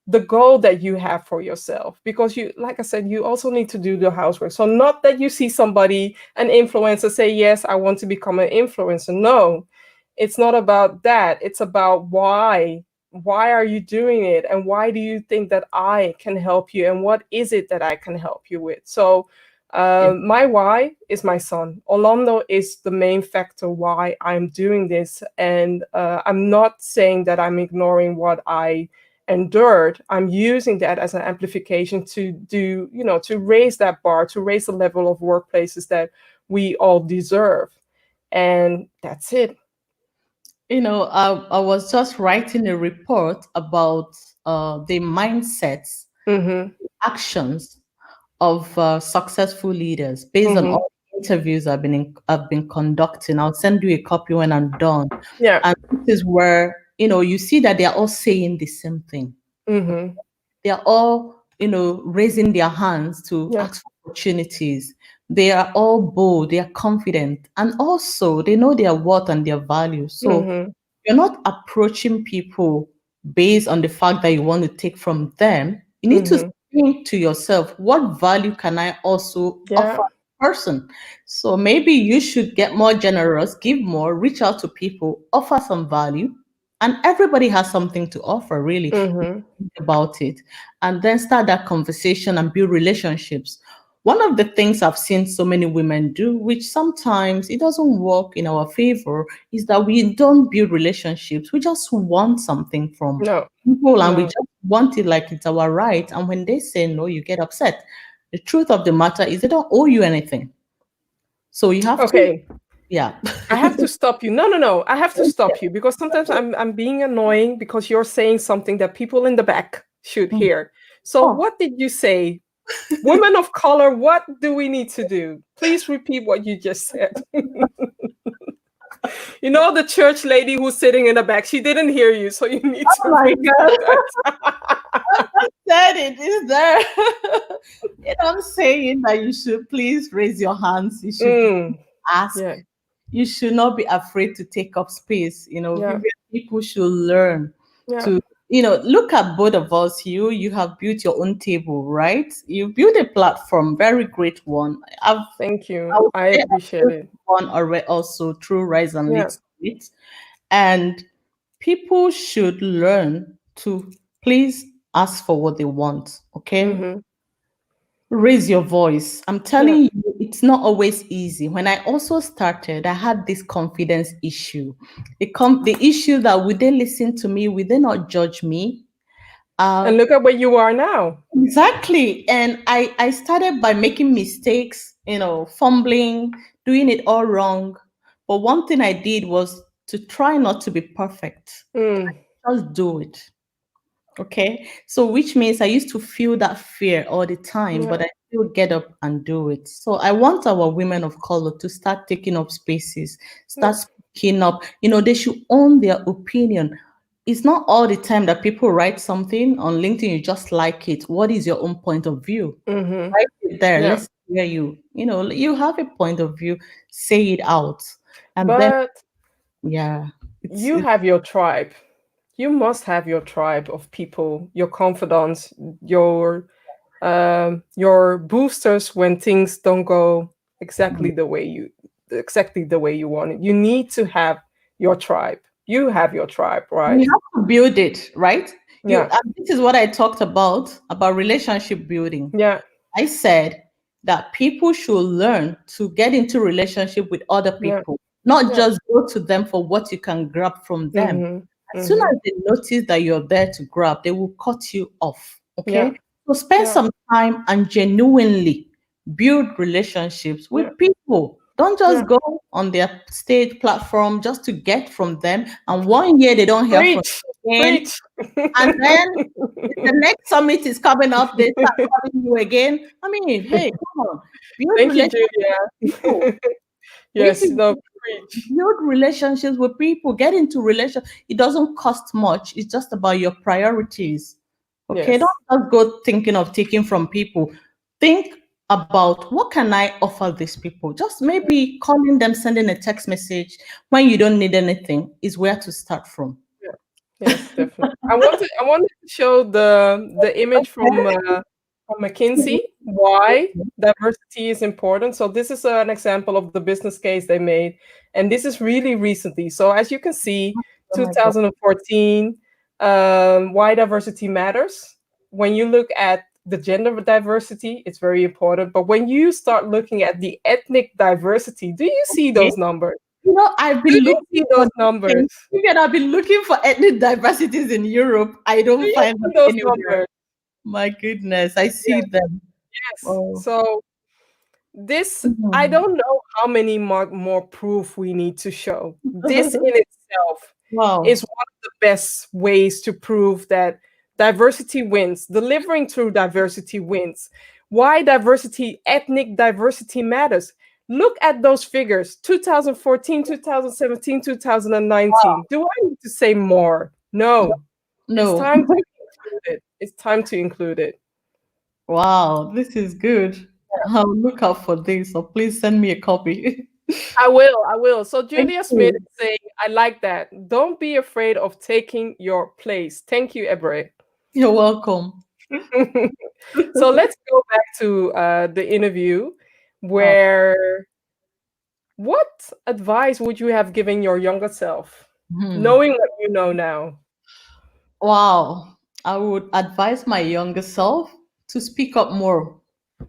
the goal that you have for yourself. Because you, like I said, you also need to do the housework. So not that you see somebody, an influencer, say, yes, I want to become an influencer. No, it's not about that. It's about why are you doing it, and why do you think that I can help you, and what is it that I can help you with? So Yeah. my why is my son. Orlando is the main factor why I'm doing this. And I'm not saying that I'm ignoring what I endured. I'm using that as an amplification to do, to raise that bar, to raise the level of workplaces that we all deserve. And that's it. I was just writing a report about the mindsets, Mm-hmm. actions of successful leaders based on Mm-hmm. all the interviews I've been conducting. I'll send you a copy when I'm done. Yeah. And this is where you see that they are all saying the same thing. Mm-hmm. They are all raising their hands to Yeah. ask for opportunities. They are all bold. They are confident, and also they know their worth and their value. So Mm-hmm. you're not approaching people based on the fact that you want to take from them. You need to Mm-hmm. think to yourself, what value can I also offer Yeah. the person? So maybe you should get more generous, give more, reach out to people, offer some value. And everybody has something to offer, really. Mm-hmm. Think about it, and then start that conversation and build relationships. One of the things I've seen so many women do, which sometimes it doesn't work in our favor, is that we don't build relationships. We just want something from No. people and we No. just want it like it's our right. And when they say no, you get upset. The truth of the matter is they don't owe you anything. So you have to, Okay. yeah. I have to stop you. No, no, no. I have to stop you because sometimes I'm being annoying because you're saying something that people in the back should hear. So Oh, what did you say? Women of color, what do we need to do? Please repeat what you just said. The church lady who's sitting in the back, she didn't hear you, so you need oh to my repeat God. that. Said it is there. I'm saying that you should please raise your hands. You should Mm, ask. yeah, You should not be afraid to take up space. yeah, Vivian, people should learn yeah. to, look at both of us. You have built your own table, right? You built a platform, very great one. Thank I you. would I say I've appreciate built it. one already also through Rise and Lead Yeah. Summit. And people should learn to please ask for what they want. Okay, Mm-hmm. raise your voice. I'm Yeah. telling you, it's not always easy. When I also started, I had this confidence issue. The issue that would they listen to me? Would they not judge me? And Uh, look at where you are now. exactly. And I started by making mistakes, fumbling, doing it all wrong. But one thing I did was to try not to be perfect. Mm. Just do it. Okay. So, which means I used to feel that fear all the time, Yeah. but I still get up and do it. So, I want our women of color to start taking up spaces, Yeah. start speaking up. They should own their opinion. It's not all the time that people write something on LinkedIn, you just like it. What is your own point of view? Mm-hmm. Write it there. Yeah. Let's hear you. You have a point of view, say it out. And then, But yeah, you it's have your tribe. You must have your tribe of people, your confidants, your boosters when things don't go exactly the way you want it. You need to have your tribe. You have your tribe, we right? have to build it, right? Yeah. This is what I talked about relationship building. Yeah. I said that people should learn to get into relationship with other Yeah. people, not Yeah. just go to them for what you can grab from them. Mm-hmm. As soon Mm-hmm. as they notice that you're there to grab, they will cut you off. Yeah. Okay. So spend Yeah. some time and genuinely build relationships with Yeah. people. Don't just Yeah. go on their stage platform just to get from them. And 1 year they don't hear from Preach. you again. Preach. And then the next summit is coming up, they start calling you again. I mean, hey, come on. Build Thank you, relationships with people. Julia. If Yes, you no, preach. build relationships with people, get into relation, it doesn't cost much. It's just about your priorities. Okay, don't Yes. just go thinking of taking from people. Think about what can I offer these people? Just maybe calling them, sending a text message when you don't need anything is where to start from. Yeah. Yes, definitely. I wanted to show the image from McKinsey why diversity is important. So this is an example of the business case they made, and this is really recently. So as you can see, Oh my God. 2014, why diversity matters. When you look at the gender diversity, it's very important. But when you start looking at the ethnic diversity, do you see Okay. those numbers? I've Do been you looking see for those these things. numbers? Again, I've been looking for ethnic diversities in Europe. I Do don't you find see them those anywhere. numbers? My goodness, I see Yes, them. yes. Oh, So this, I mhm. don't know how many more proof we need to show. This in itself is Wow. one of the best ways to prove that diversity wins. Delivering through diversity wins. Why diversity, ethnic diversity matters. Look at those figures: 2014, 2017, 2019. Do I need to say more? No. It's No. time to include it. It's time to include it. Wow, this is good. I'll look out for this, so please send me a copy. I will. I will. So Thank Julia Smith you. is saying, I like that. Don't be afraid of taking your place. Thank you, Ebere. You're welcome. So let's go back to the interview Wow. where what advice would you have given your younger self, Hmm. knowing what you know now? Wow. I would advise my younger self to speak up more.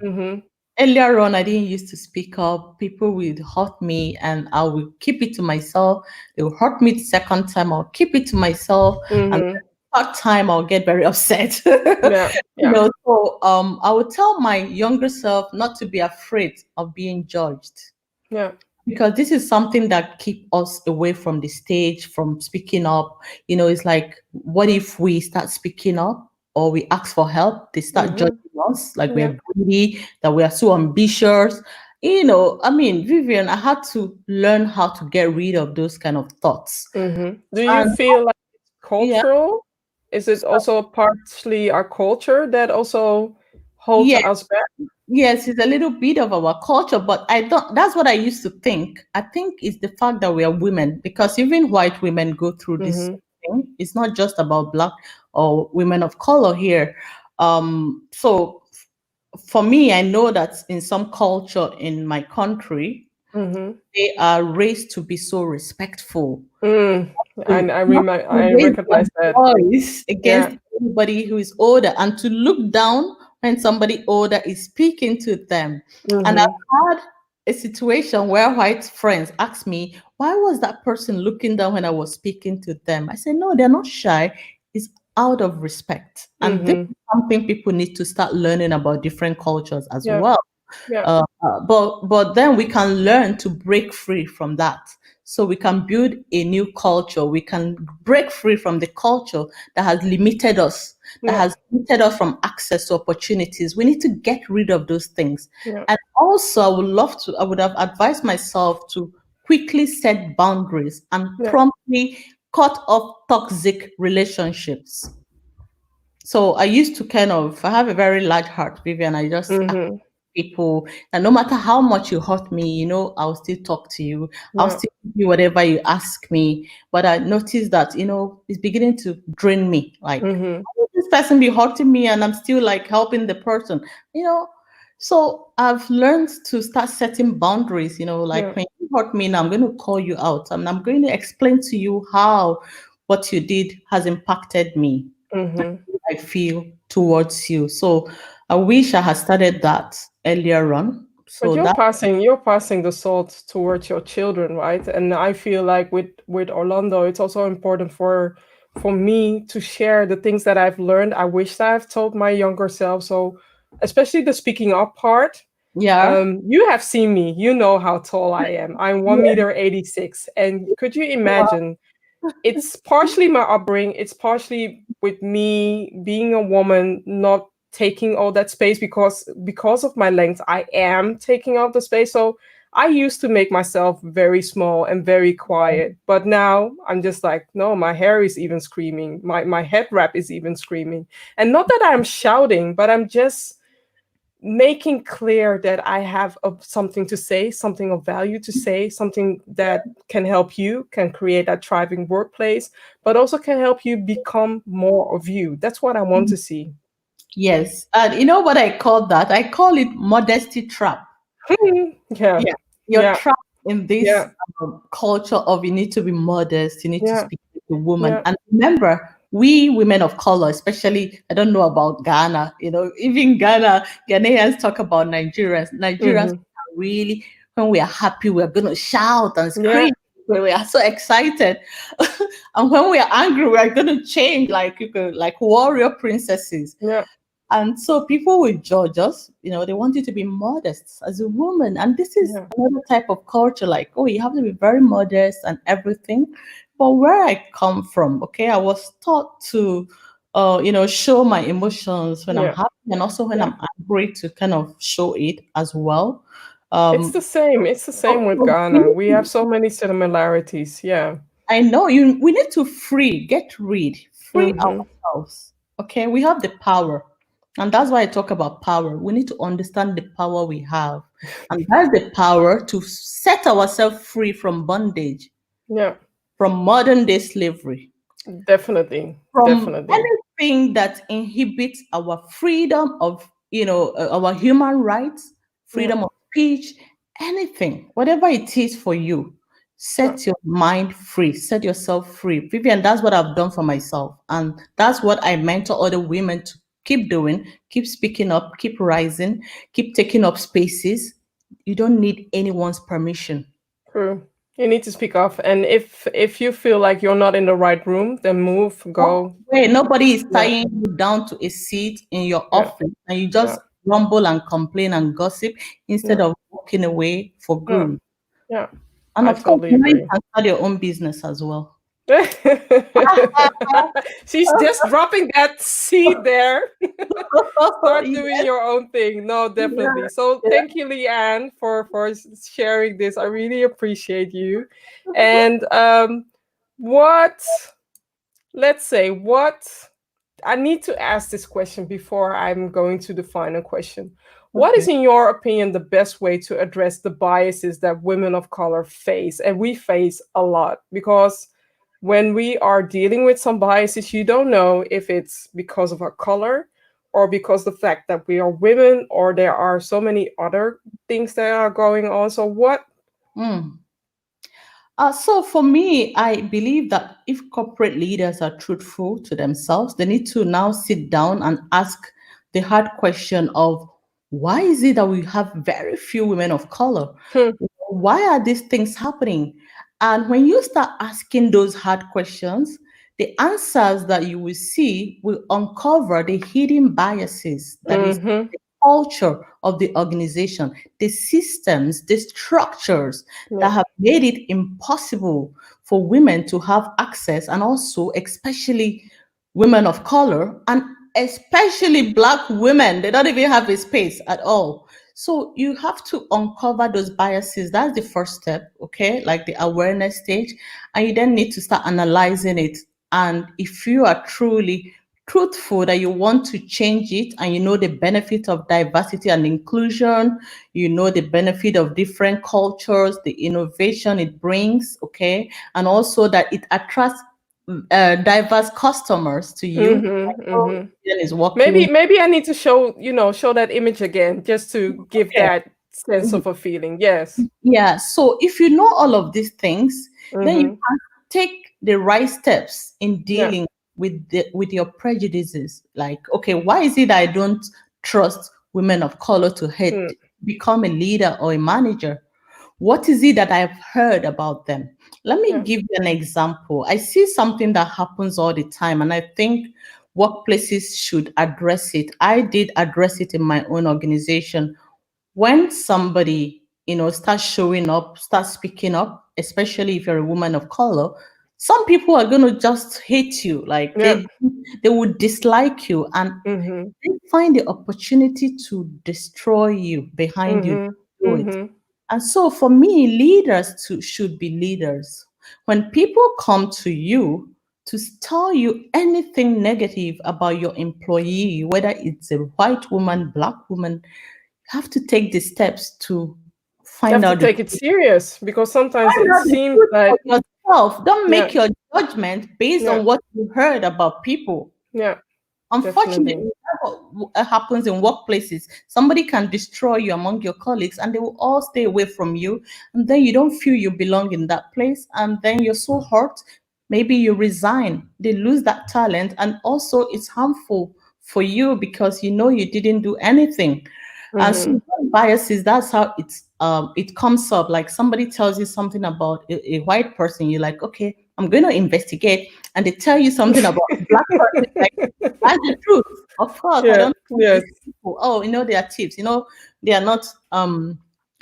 Mm-hmm. Earlier on, I didn't used to speak up. People would hurt me, and I would keep it to myself. They will hurt me the second time. I'll keep it to myself, and Mm-hmm. the third time I'll get very upset. Yeah. Yeah. So I would tell my younger self not to be afraid of being judged, Yeah. because this is something that keep us away from the stage, from speaking up. It's like, what if we start speaking up or we ask for help, they start judging Mm-hmm. us like Yeah. we're greedy, that we are so ambitious. I mean, Vivian, I had to learn how to get rid of those kind of thoughts. Mm-hmm. Do you And feel like it's yeah, cultural? Is it also partially our culture that also holds yeah, us back? yes, it's a little bit of our culture, but I don't. That's what I used to think. I think it's the fact that we are women, because even white women go through this Mm-hmm. thing. It's not just about black or women of color here. So for me, I know that in some culture in my country, Mm-hmm. They are raised to be so respectful, Mm. to I not remember. to I raise their recognize that. voice against Yeah. anybody who is older, and to look down when somebody older is speaking to them. And Mm-hmm. I've had a situation where white friends asked me, why was that person looking down when I was speaking to them? I said, no, they're not shy. It's out of respect. And this Mm-hmm. is something people need to start learning about different cultures as Yeah. well. Yeah. But then we can learn to break free from that, so we can build a new culture. We can break free from the culture that has limited us, that Yeah. has limited us from access to opportunities. We need to get rid of those things. Yeah. And also, I would have advised myself to quickly set boundaries and Yeah. promptly cut off toxic relationships. So I used to I have a very large heart, Vivian. I just Mm-hmm. people that no matter how much you hurt me, I'll still talk to you. I'll Yeah. still give you whatever you ask me. But I noticed that, it's beginning to drain me. Like, Mm-hmm. why would this person be hurting me and I'm still like helping the person, you know? So I've learned to start setting boundaries, Yeah. like when you hurt me, now I'm going to call you out and I'm going to explain to you how what you did has impacted me. Mm-hmm. I feel towards you. So I wish I had started that earlier on. But So that, you're passing the salt towards your children, right? And I feel like with Orlando, it's also important for me to share the things that I've learned. I wish that I've told my younger self. So especially the speaking up part. yeah, You have seen me. You know how tall I am. I'm 1 meter 86. And could you imagine it's partially my upbringing. It's partially with me being a woman, not taking all that space because of my length. I am taking up the space. So I used to make myself very small and very quiet, but now I'm just like, no, my hair is even screaming. My head wrap is even screaming, and not that I'm shouting, but I'm just making clear that I have something to say, something of value to say, something that can help you, can create a thriving workplace, but also can help you become more of you. That's what I want to see. yes. And you know what I call that? I call it modesty trap. Yeah, Yeah, you're yeah, trapped in this yeah, culture of you need to be modest, you need to yeah, speak to a woman. yeah. And remember, we women of color, especially, I don't know about Ghana, even Ghanaians talk about Nigerians. Nigerians Hmm. are really, when we are happy, we're going to shout and Yeah, scream. When we are so excited, and when we are angry, we are going to change like like warrior princesses. yeah, And so people will judge us, they want you to be modest as a woman. And this is yeah, another type of culture, like, oh, you have to be very modest and everything. But where I come from, okay, I was taught to, show my emotions when I'm yeah, happy and also when yeah. I'm angry to kind of show it as well. It's the Um, same. It's the same with so we Ghana. need We have to so many similarities. Yeah. I know we need to free Hmm. ourselves. Okay, we have the power. And that's why I talk about power. We need to understand the power we have. And that's the power to set ourselves free from bondage, Yeah, from modern day slavery, definitely, from definitely. anything that inhibits our freedom of, our human rights, Yeah, freedom of speech, anything, whatever it is for you. yeah. Set your mind free, set yourself free. Vivian, that's what I've done for myself. And that's what I mentor other women to keep doing, keep speaking up, keep rising, keep taking up spaces. You don't need anyone's permission. True. You need to speak up, and if you feel like you're not in the right room, then move, Walk go. away. Nobody is Yeah, tying you down to a seat in your yeah, office and you yeah, just grumble and complain and gossip instead yeah, of walking away for yeah, good. yeah. And I of course, totally you know you agree. can start your own business as well. She's just dropping that seed there. Start doing Yes. your own thing. No, Yeah. definitely. So thank you, Leanne, for sharing this. I really appreciate you. And what let's say what I need to ask this question before I'm going to the final question. What is, Okay. in your opinion, the best way to address the biases that women of color face? And we face a lot because when we are dealing with some biases, you don't know if it's because of our color or because the fact that we are women, or there are so many other things that are going on. So Mm. So for me, I believe that if corporate leaders are truthful to themselves, they need to now sit down and ask the hard question of why is it that we have very few women of color? Hmm. Why are these things happening? And when you start asking those hard questions, the answers that you will see will uncover the hidden biases that is Mm-hmm. culture of the organization, the systems, the structures that Yeah. have made it impossible for women to have access, and also, especially women of color, and especially Black women. They don't even have a space at all. So you have to uncover those biases. That's the first step, okay? Like the awareness stage. And you then need to start analyzing it. And if you are truly truthful that you want to change it, and you know the benefit of diversity and inclusion, you know the benefit of different cultures, the innovation it brings, okay, and also that it attracts diverse customers to you. Mm-hmm. I know Mm-hmm. Vivian is working Maybe with. maybe I need to show that image again just to give Okay. that sense of a feeling. Yes. Yeah, so if you know all of these things, then you Mm-hmm. can take the right steps in Yeah. dealing with your prejudices. Like, okay, why is it I don't trust women of color to head Mm. become a leader or a manager? What is it that I've heard about them? Let me Yeah. give you an example. I see something that happens all the time, and I think workplaces should address it. I did address it in my own organization. When somebody, starts showing up, starts speaking up, especially if you're a woman of color, some people are going to just hate you. Like Yeah. they would dislike you, and Mm-hmm. they find the opportunity to destroy you behind you. Mm-hmm. Do it. Mm-hmm. And so for me, leaders too should be leaders. When people come to you to tell you anything negative about your employee, whether it's a white woman, Black woman, you have to take the steps to You find have to out the take it truth. serious because sometimes Find it out the seems truth for that yourself. Don't yeah, make your judgment based yeah, on what you heard about people. yeah, definitely. Unfortunately, that's what happens in workplaces. Somebody can destroy you among your colleagues, and they will all stay away from you. And then you don't feel you belong in that place. And then you're so hurt. Maybe you resign. They lose that talent. And also, it's harmful for you because you know you didn't do anything. And so Mm-hmm. biases, that's how it comes up. Like somebody tells you something about a white person, you're like, okay, I'm going to investigate. And they tell you something about a Black person, like, that's the truth. Of course, I Yeah, don't know yes, these people. Oh, they are tips. They are not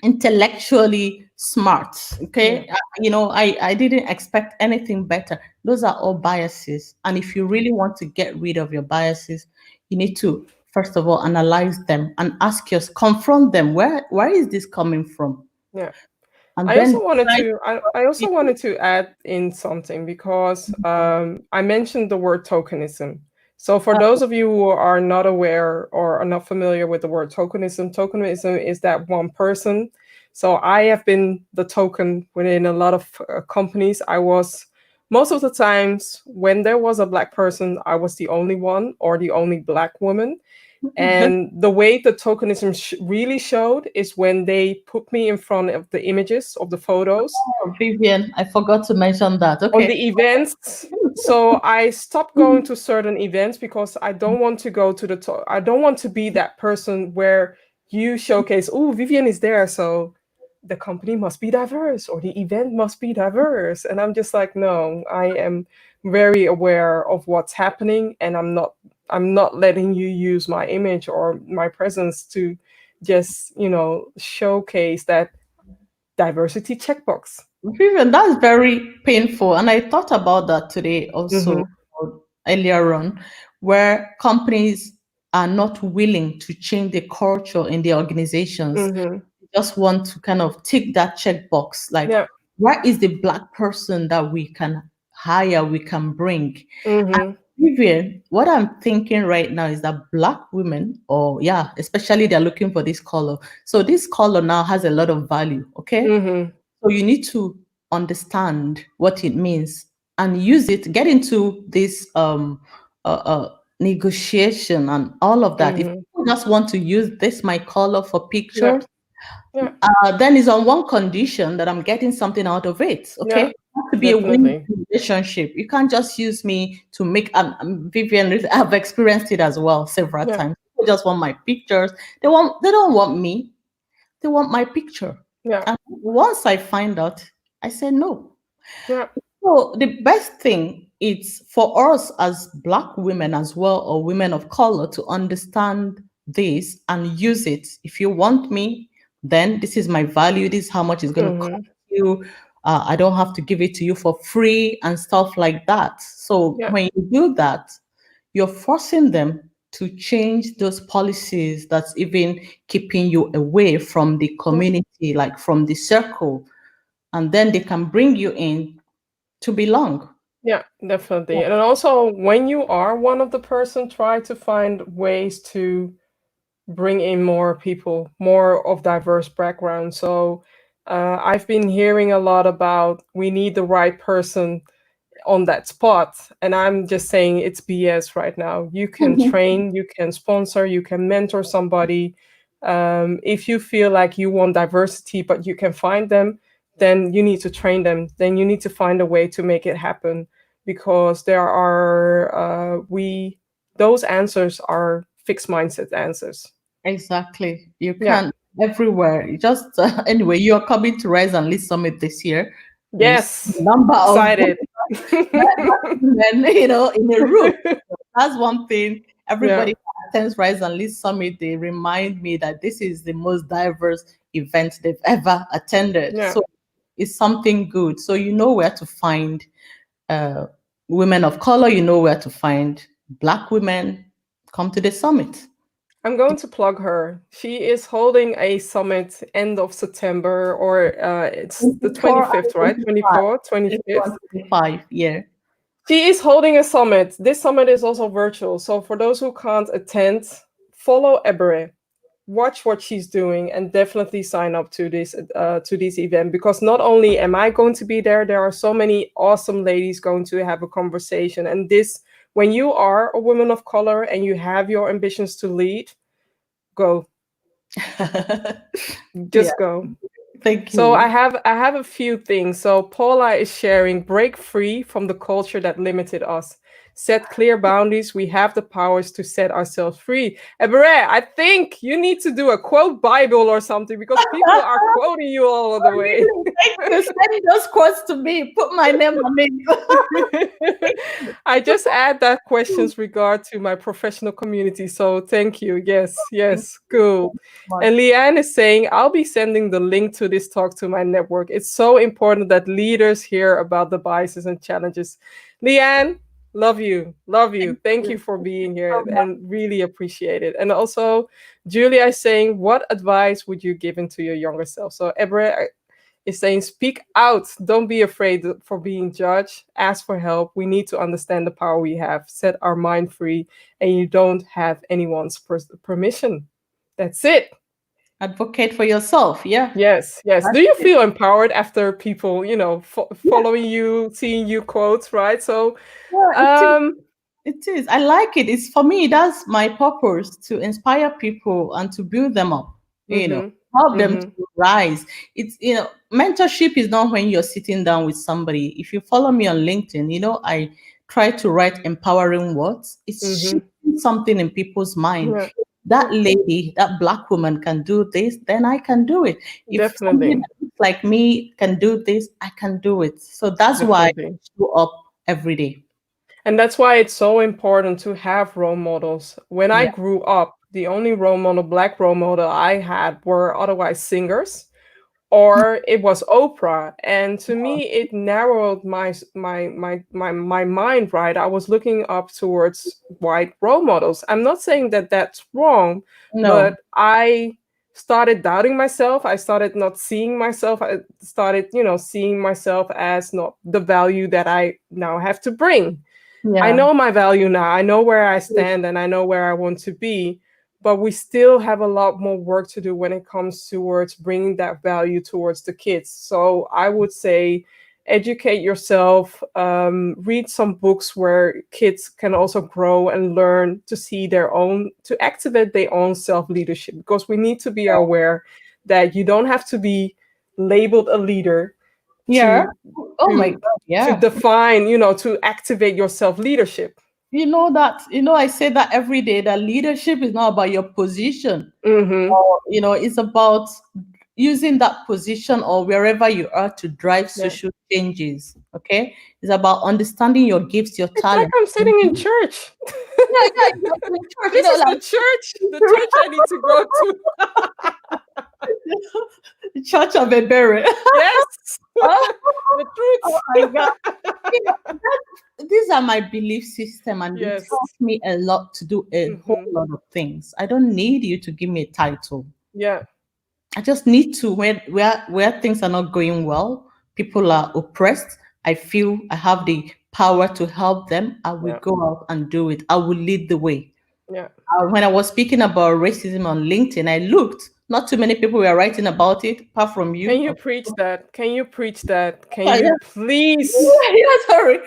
intellectually smart. yeah, Okay, I didn't expect anything better. Those are all biases, and if you really want to get rid of your biases, you need to first of all analyze them and ask yourself, confront them. Where is this coming from? yeah. And I then also wanted decide to I what also to wanted to add in something because I mentioned the word tokenism. So for those of you who are not aware or are not familiar with the word tokenism, tokenism is that one person. So I have been the token within a lot of companies. I was most of the times when there was a black person, I was the only one or the only black woman. do. And the way the tokenism really showed is when they put me in front of the images of the photos Oh, Vivian, I forgot to mention that. on Okay. the events. So I stopped going to certain events because I don't want to go to I don't want to be that person where you showcase, oh, Vivian is there, so the company must be diverse or the event must be diverse. And I'm just like, no, I am very aware of what's happening, and I'm not letting you use my image or my presence to just, showcase that diversity checkbox. Vivian, that's very painful. And I thought about that today also, Mm-hmm. earlier on, where companies are not willing to change the culture in the organizations. Mm-hmm. They just want to kind of tick that checkbox. Like, Yeah. where is the Black person that we can hire, we can bring? And Mm-hmm. Vivian, what I'm thinking right now is that Black women, or yeah, especially they're looking for this color. So this color now has a lot of value, okay? Mm-hmm. So you need to understand what it means and use it, get into this negotiation and all of that. If Mm-hmm. people just want to use this, my color, for Yeah. pictures, Yeah. Then it's on one condition that I'm getting something out of it. Okay, Yeah. it has to be a win Definitely. relationship. You can't just use me to make. Vivian, I've experienced it as well several Yeah. times. People just want my pictures. They don't want me. They want my picture. Yeah. And once I find out, I say no. Yeah. So the best thing is for us as Black women as well, or women of color, to understand this and use it. If you want me, then this is my value. This is how much it's going to cost Mm-hmm. you. I don't have to give it to you for free and stuff like that. So Yeah. when you do that, you're forcing them to change those policies that's even keeping you away from the Yeah. community, like from the circle, and then they can bring you in to belong. Yeah, definitely. And then also, when you are one of the person, try to find ways to bring in more people, more of diverse backgrounds. So I've been hearing a lot about we need the right person on that spot. And I'm just saying it's BS right now. You can train, you can sponsor, you can mentor somebody. If you feel like you want diversity, but you can find them, then you need to train them. Then you need to find a way to make it happen because there are, those answers are fixed mindset answers. Exactly. You Yeah. can everywhere. You just anyway, you are coming to Rise and Lead Summit this year. You see the Yes. number of Excited. men, in a room. That's one thing. Yeah. Everybody who attends Rise and Lead Summit, they remind me that this is the most diverse event they've ever attended. Yeah. So it's something good. So you know where to find uh, women of color. You know where to find Black women. Come to the summit. I'm going to plug her. She is holding a summit end of September, or it's the 24 25th, and right? 25. 24th, 25th. 25, yeah. She is holding a summit. This summit is also virtual. So for those who can't attend, follow Ebere. Watch what she's doing and definitely sign up to this event because not only am I going to be there, there are so many awesome ladies going to have a conversation. And this, when you are a woman of color and you have your ambitions to lead, go, Yeah, just go. thank So you. I have a few things. So Paula is sharing break free from the culture that limited us. Set clear boundaries. We have the powers to set ourselves free. Ebere, I think you need to do a quote Bible or something because people are quoting you all of the Oh, way. really? Thank you. Send those quotes to me. Put my name on it. I just add that questions regard to my professional community. So thank you. Yes, Thank yes, you so cool. much. And Leanne is saying, I'll be sending the link to this talk to my network. It's so important that leaders hear about the biases and challenges. Leanne, love you. Love you. Thank Thank you you for being so here much. and really appreciate it. And also, Julia is saying, what advice would you give into your younger self? So, Ebre is saying, speak out. Don't be afraid for being judged. Ask for help. We need to understand the power we have. Set our mind free, and you don't have anyone's permission. That's it. Advocate for yourself. Yeah. Yes, yes. That's Do you it. feel empowered after people, Yeah, following you, seeing you quotes, right? So, yeah, it is. um, It is. I like it. It's for me, that's my purpose to inspire people and to build them up, mhm, help them mhm, to rise. It's, mentorship is not when you're sitting down with somebody. If you follow me on LinkedIn, I try to write empowering words. It's mhm. shifting something in people's mind. Yeah, That yeah, lady, that Black woman can do this, then I can do it. If somebody definitely, that looks like me can do this, I can do it. So that's why I definitely. show up every day. And that's why it's so important to have role models. When I Yeah. grew up, the only black role model I had were otherwise singers or it was Oprah. And to me, it narrowed my mind. Right, I was looking up towards white role models. I'm not saying that that's wrong, No. but I started doubting myself. I started not seeing myself. I started, seeing myself as not the value that I now have to bring. I Yeah. know my value now. I know where I stand and I know where I want to be. But we still have a lot more work to do when it comes towards bringing that value towards the kids. So I would say educate yourself, read some books where kids can also grow and learn to see to activate their own self leadership, because we need to be aware that you don't have to be labeled a leader Yeah. to Oh my to God. to Yeah. define, to activate your self leadership. I say that every day, that leadership is not about your position, Mm-hmm. or, it's about using that position or wherever you are to drive Yeah. social changes. Okay. It's about understanding your gifts, your It's like talent. I'm sitting in church. Yeah, yeah, you're in church, This is like the church I need to go to. the Church of Ebere. Yes. Oh, The oh my truth. God. These are my belief system, and it Yes. helps me a lot to do a whole Mm-hmm. lot of things. I don't need you to give me a title. Yeah. I just need to, where things are not going well, people are oppressed. I feel I have the power to help them. I will Yeah. go out and do it. I will lead the way. Yeah. When I was speaking about racism on LinkedIn, I looked. Not too many people were writing about it, apart from Can you. you preach that? Can you preach that? Can Yeah, you yeah. please? Yeah, sorry.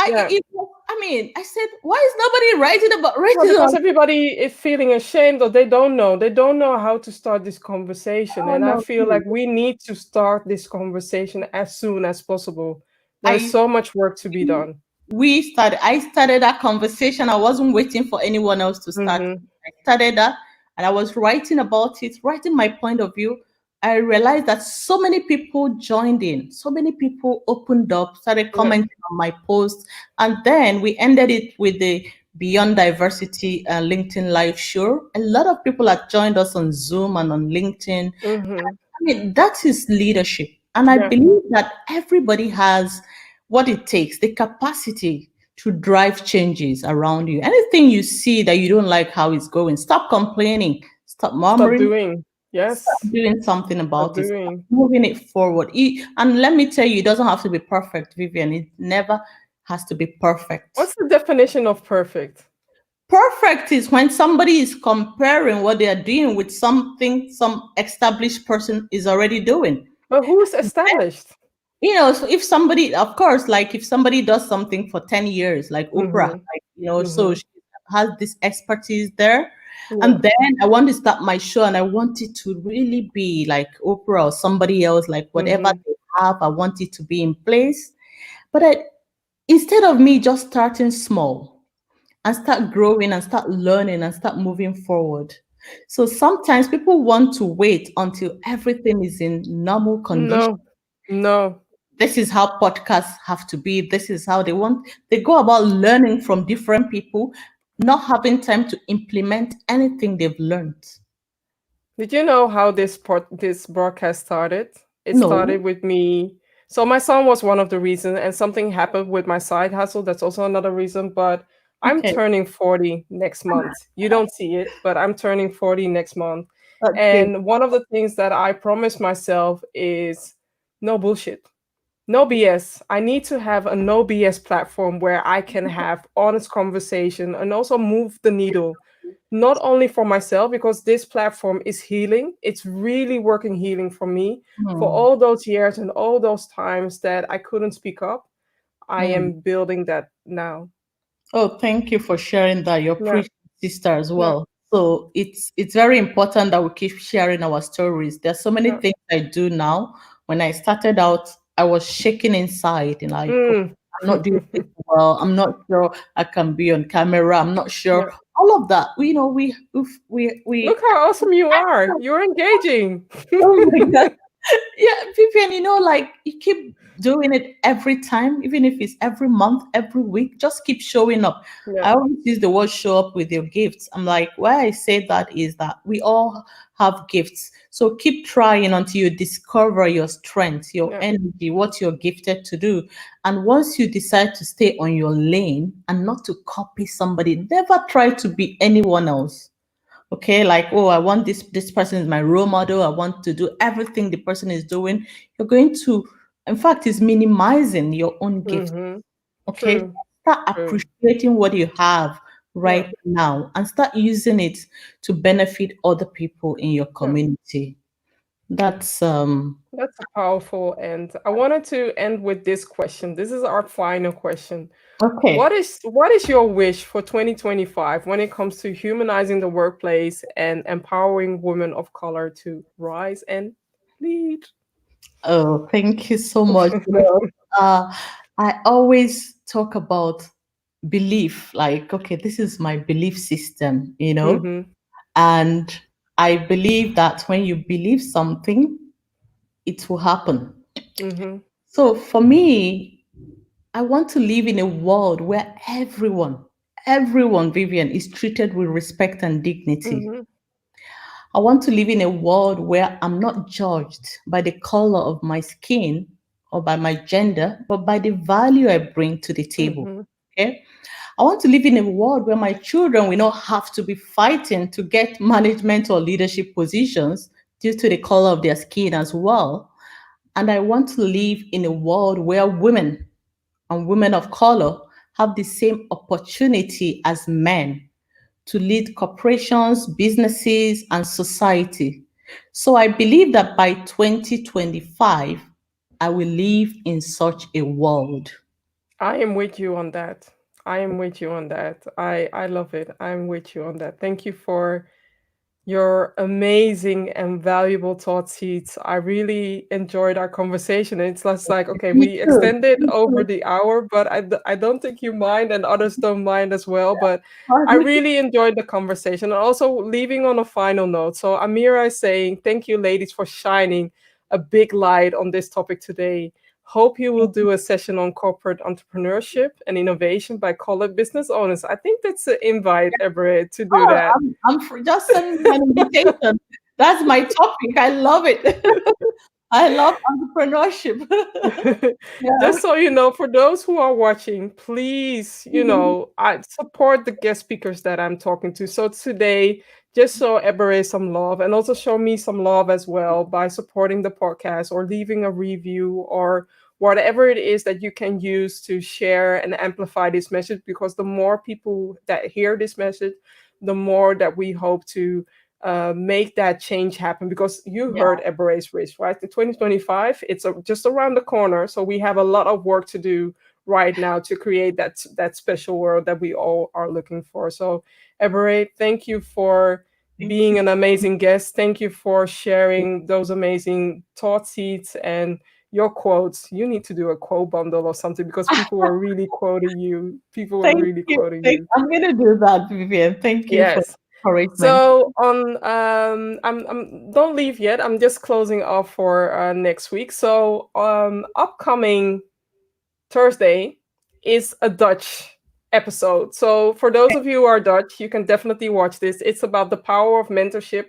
Yeah. I said, why is nobody writing about Well, racism? because everybody is feeling ashamed or they don't know. They don't know how to start this conversation. Oh And I no, feel please. like we need to start this conversation as soon as possible. There is I so much work to be done. I started that conversation. I wasn't waiting for anyone else to start. Mm-hmm. I started that, and I was writing about it, writing my point of view. I realized that so many people joined in, so many people opened up, started Yeah. commenting on my post, and then we ended it with the Beyond Diversity LinkedIn live show. A lot of people have joined us on Zoom and on LinkedIn. Mm-hmm. That is leadership. And I Yeah. believe that everybody has what it takes, the capacity to drive changes around you. Anything you see that you don't like how it's going, stop complaining, stop Stop murmuring, doing. start Yes. doing something Stop about it, start doing. moving it forward. And let me tell you, it doesn't have to be perfect, Vivian. It never has to be perfect. What's the definition of perfect? Perfect is when somebody is comparing what they are doing with something some established person is already doing. But who's established? So if somebody, of course, like if somebody does something for 10 years, like Oprah, Mm-hmm. like, so Mm-hmm. she has this expertise there. Yeah. And then I want to start my show and I want it to really be like Oprah or somebody else, like whatever Mm-hmm. they have, I want it to be in place. But instead of me just starting small and start growing and start learning and start moving forward. So sometimes people want to wait until everything is in normal condition. No. No. This is how podcasts have to be. This is how they go about learning from different people, not having time to implement anything they've learned. Did you know how this broadcast started? It No. started with me. So my son was one of the reasons, and something happened with my side hustle. That's also another reason. But I'm Okay. turning 40 next month. You don't see it, but I'm turning 40 next month. Okay. And one of the things that I promised myself is no bullshit. No BS. I need to have a no BS platform where I can have honest conversation and also move the needle, not only for myself, because this platform is healing. It's really working healing for me. For Hmm. all those years and all those times that I couldn't speak up, I Hmm. am building that now. Oh, thank you for sharing that. Your Yeah, preach sister as yeah, well. So it's very important that we keep sharing our stories. There's so many yeah. things I do now. When I started out, I was shaking inside and like, "Oh, Mm. I'm not doing this well. I'm not sure I can be on camera. I'm not Yeah. sure." All of that. We Look how awesome you are. You're engaging. oh my God. Yeah, Vivian, like you keep doing it every time, even if it's every month, every week, just keep showing up. Yeah. I always use the word show up with your gifts. I'm like, why I say that is that we all have gifts. So keep trying until you discover your strength, your Yeah. energy, what you're gifted to do. And once you decide to stay on your lane and not to copy somebody, never try to be anyone else. Okay, like, oh, I want this person is my role model, I want to do everything the person is doing. You're going to, in fact, is minimizing your own gift. Mm-hmm. Okay, True. start True. appreciating what you have Yeah. right now and start using it to benefit other people in your Yeah. community. That's That's a powerful end. I wanted to end with this question. This is our final question. Okay. What is your wish for 2025 when it comes to humanizing the workplace and empowering women of color to rise and lead? Oh, thank you so much. Uh, I always talk about belief, like, okay, this is my belief system, Mhm. and I believe that when you believe something, it will happen. Mhm. So for me, I want to live in a world where everyone, Vivian, is treated with respect and dignity. Mhm. I want to live in a world where I'm not judged by the color of my skin or by my gender, but by the value I bring to the table. Mhm. Okay. I want to live in a world where my children will not have to be fighting to get management or leadership positions due to the color of their skin as well. And I want to live in a world where women and women of color have the same opportunity as men to lead corporations, businesses, and society. So I believe that by 2025, I will live in such a world. I am with you on that. I am with you on that. I love it. I'm with you on that. Thank you for your amazing and valuable thought seeds. I really enjoyed our conversation. It's just like, okay, Me we too. extended Me over too. the hour, but I don't think you mind and others don't mind as well. But I Pardon? really enjoyed the conversation and also leaving on a final note. So Amira is saying, thank you, ladies, for shining a big light on this topic today. Hope you will do a session on corporate entrepreneurship and innovation by colored business owners. I think that's an invite, Ebere, to do Oh, that. just send me an invitation. That's my topic. I love it. I love entrepreneurship. Yeah. Just so you know, for those who are watching, please, I support the guest speakers that I'm talking to. So today, just show Ebere some love and also show me some love as well by supporting the podcast or leaving a review or whatever it is that you can use to share and amplify this message. Because the more people that hear this message, the more that we hope to make that change happen, because you Yeah. heard Ebere's race, right? The 2025, it's just around the corner. So we have a lot of work to do right now to create that special world that we all are looking for. So Ebere, thank you for Thank being you. an amazing guest. Thank you for sharing those amazing thought seeds and your quotes. You need to do a quote bundle or something because people were really quoting you. People were Thank really you. quoting you. I'm gonna do that, Vivian. Thank you for Yes. the encouragement. So on I'm don't leave yet. I'm just closing off for next week. So upcoming Thursday is a Dutch episode. So for those of you who are Dutch, you can definitely watch this. It's about the power of mentorship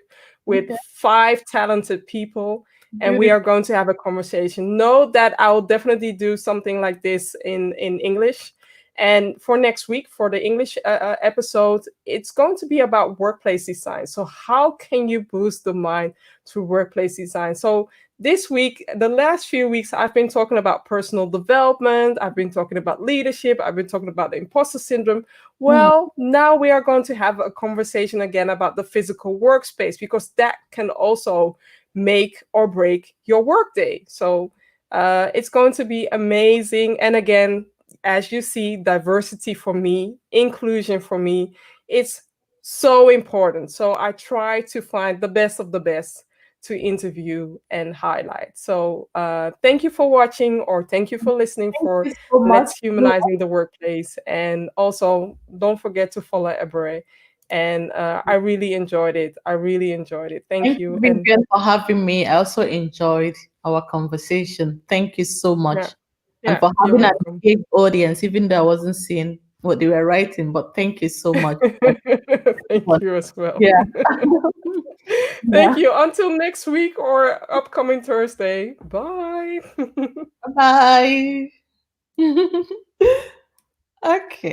with Okay. 5 talented people. And we Beautiful. are going to have a conversation. Know that I'll definitely do something like this in English. And for next week, for the English episode, it's going to be about workplace design. So, how can you boost the mind through workplace design? So, this week, the last few weeks, I've been talking about personal development. I've been talking about leadership. I've been talking about the imposter syndrome. Mm, Well, now we are going to have a conversation again about the physical workspace, because that can also make or break your workday. So it's going to be amazing. And again, as you see, diversity for me, inclusion for me, it's so important. So I try to find the best of the best to interview and highlight. So thank you for watching, or thank you for listening thank for you so much. Let's Humanizing the Workplace. And also don't forget to follow Ebere. And I really enjoyed it. I really enjoyed it. Thank Thank you, you. And Vivian, for having me. I also enjoyed our conversation. Thank you so yeah, much. And yeah, for you're having an welcome. engaged audience, even though I wasn't seeing what they were writing, but thank you so much. Thank you as well. Yeah. Thank Yeah. you. Until next week or upcoming Thursday. Bye. Bye. Okay.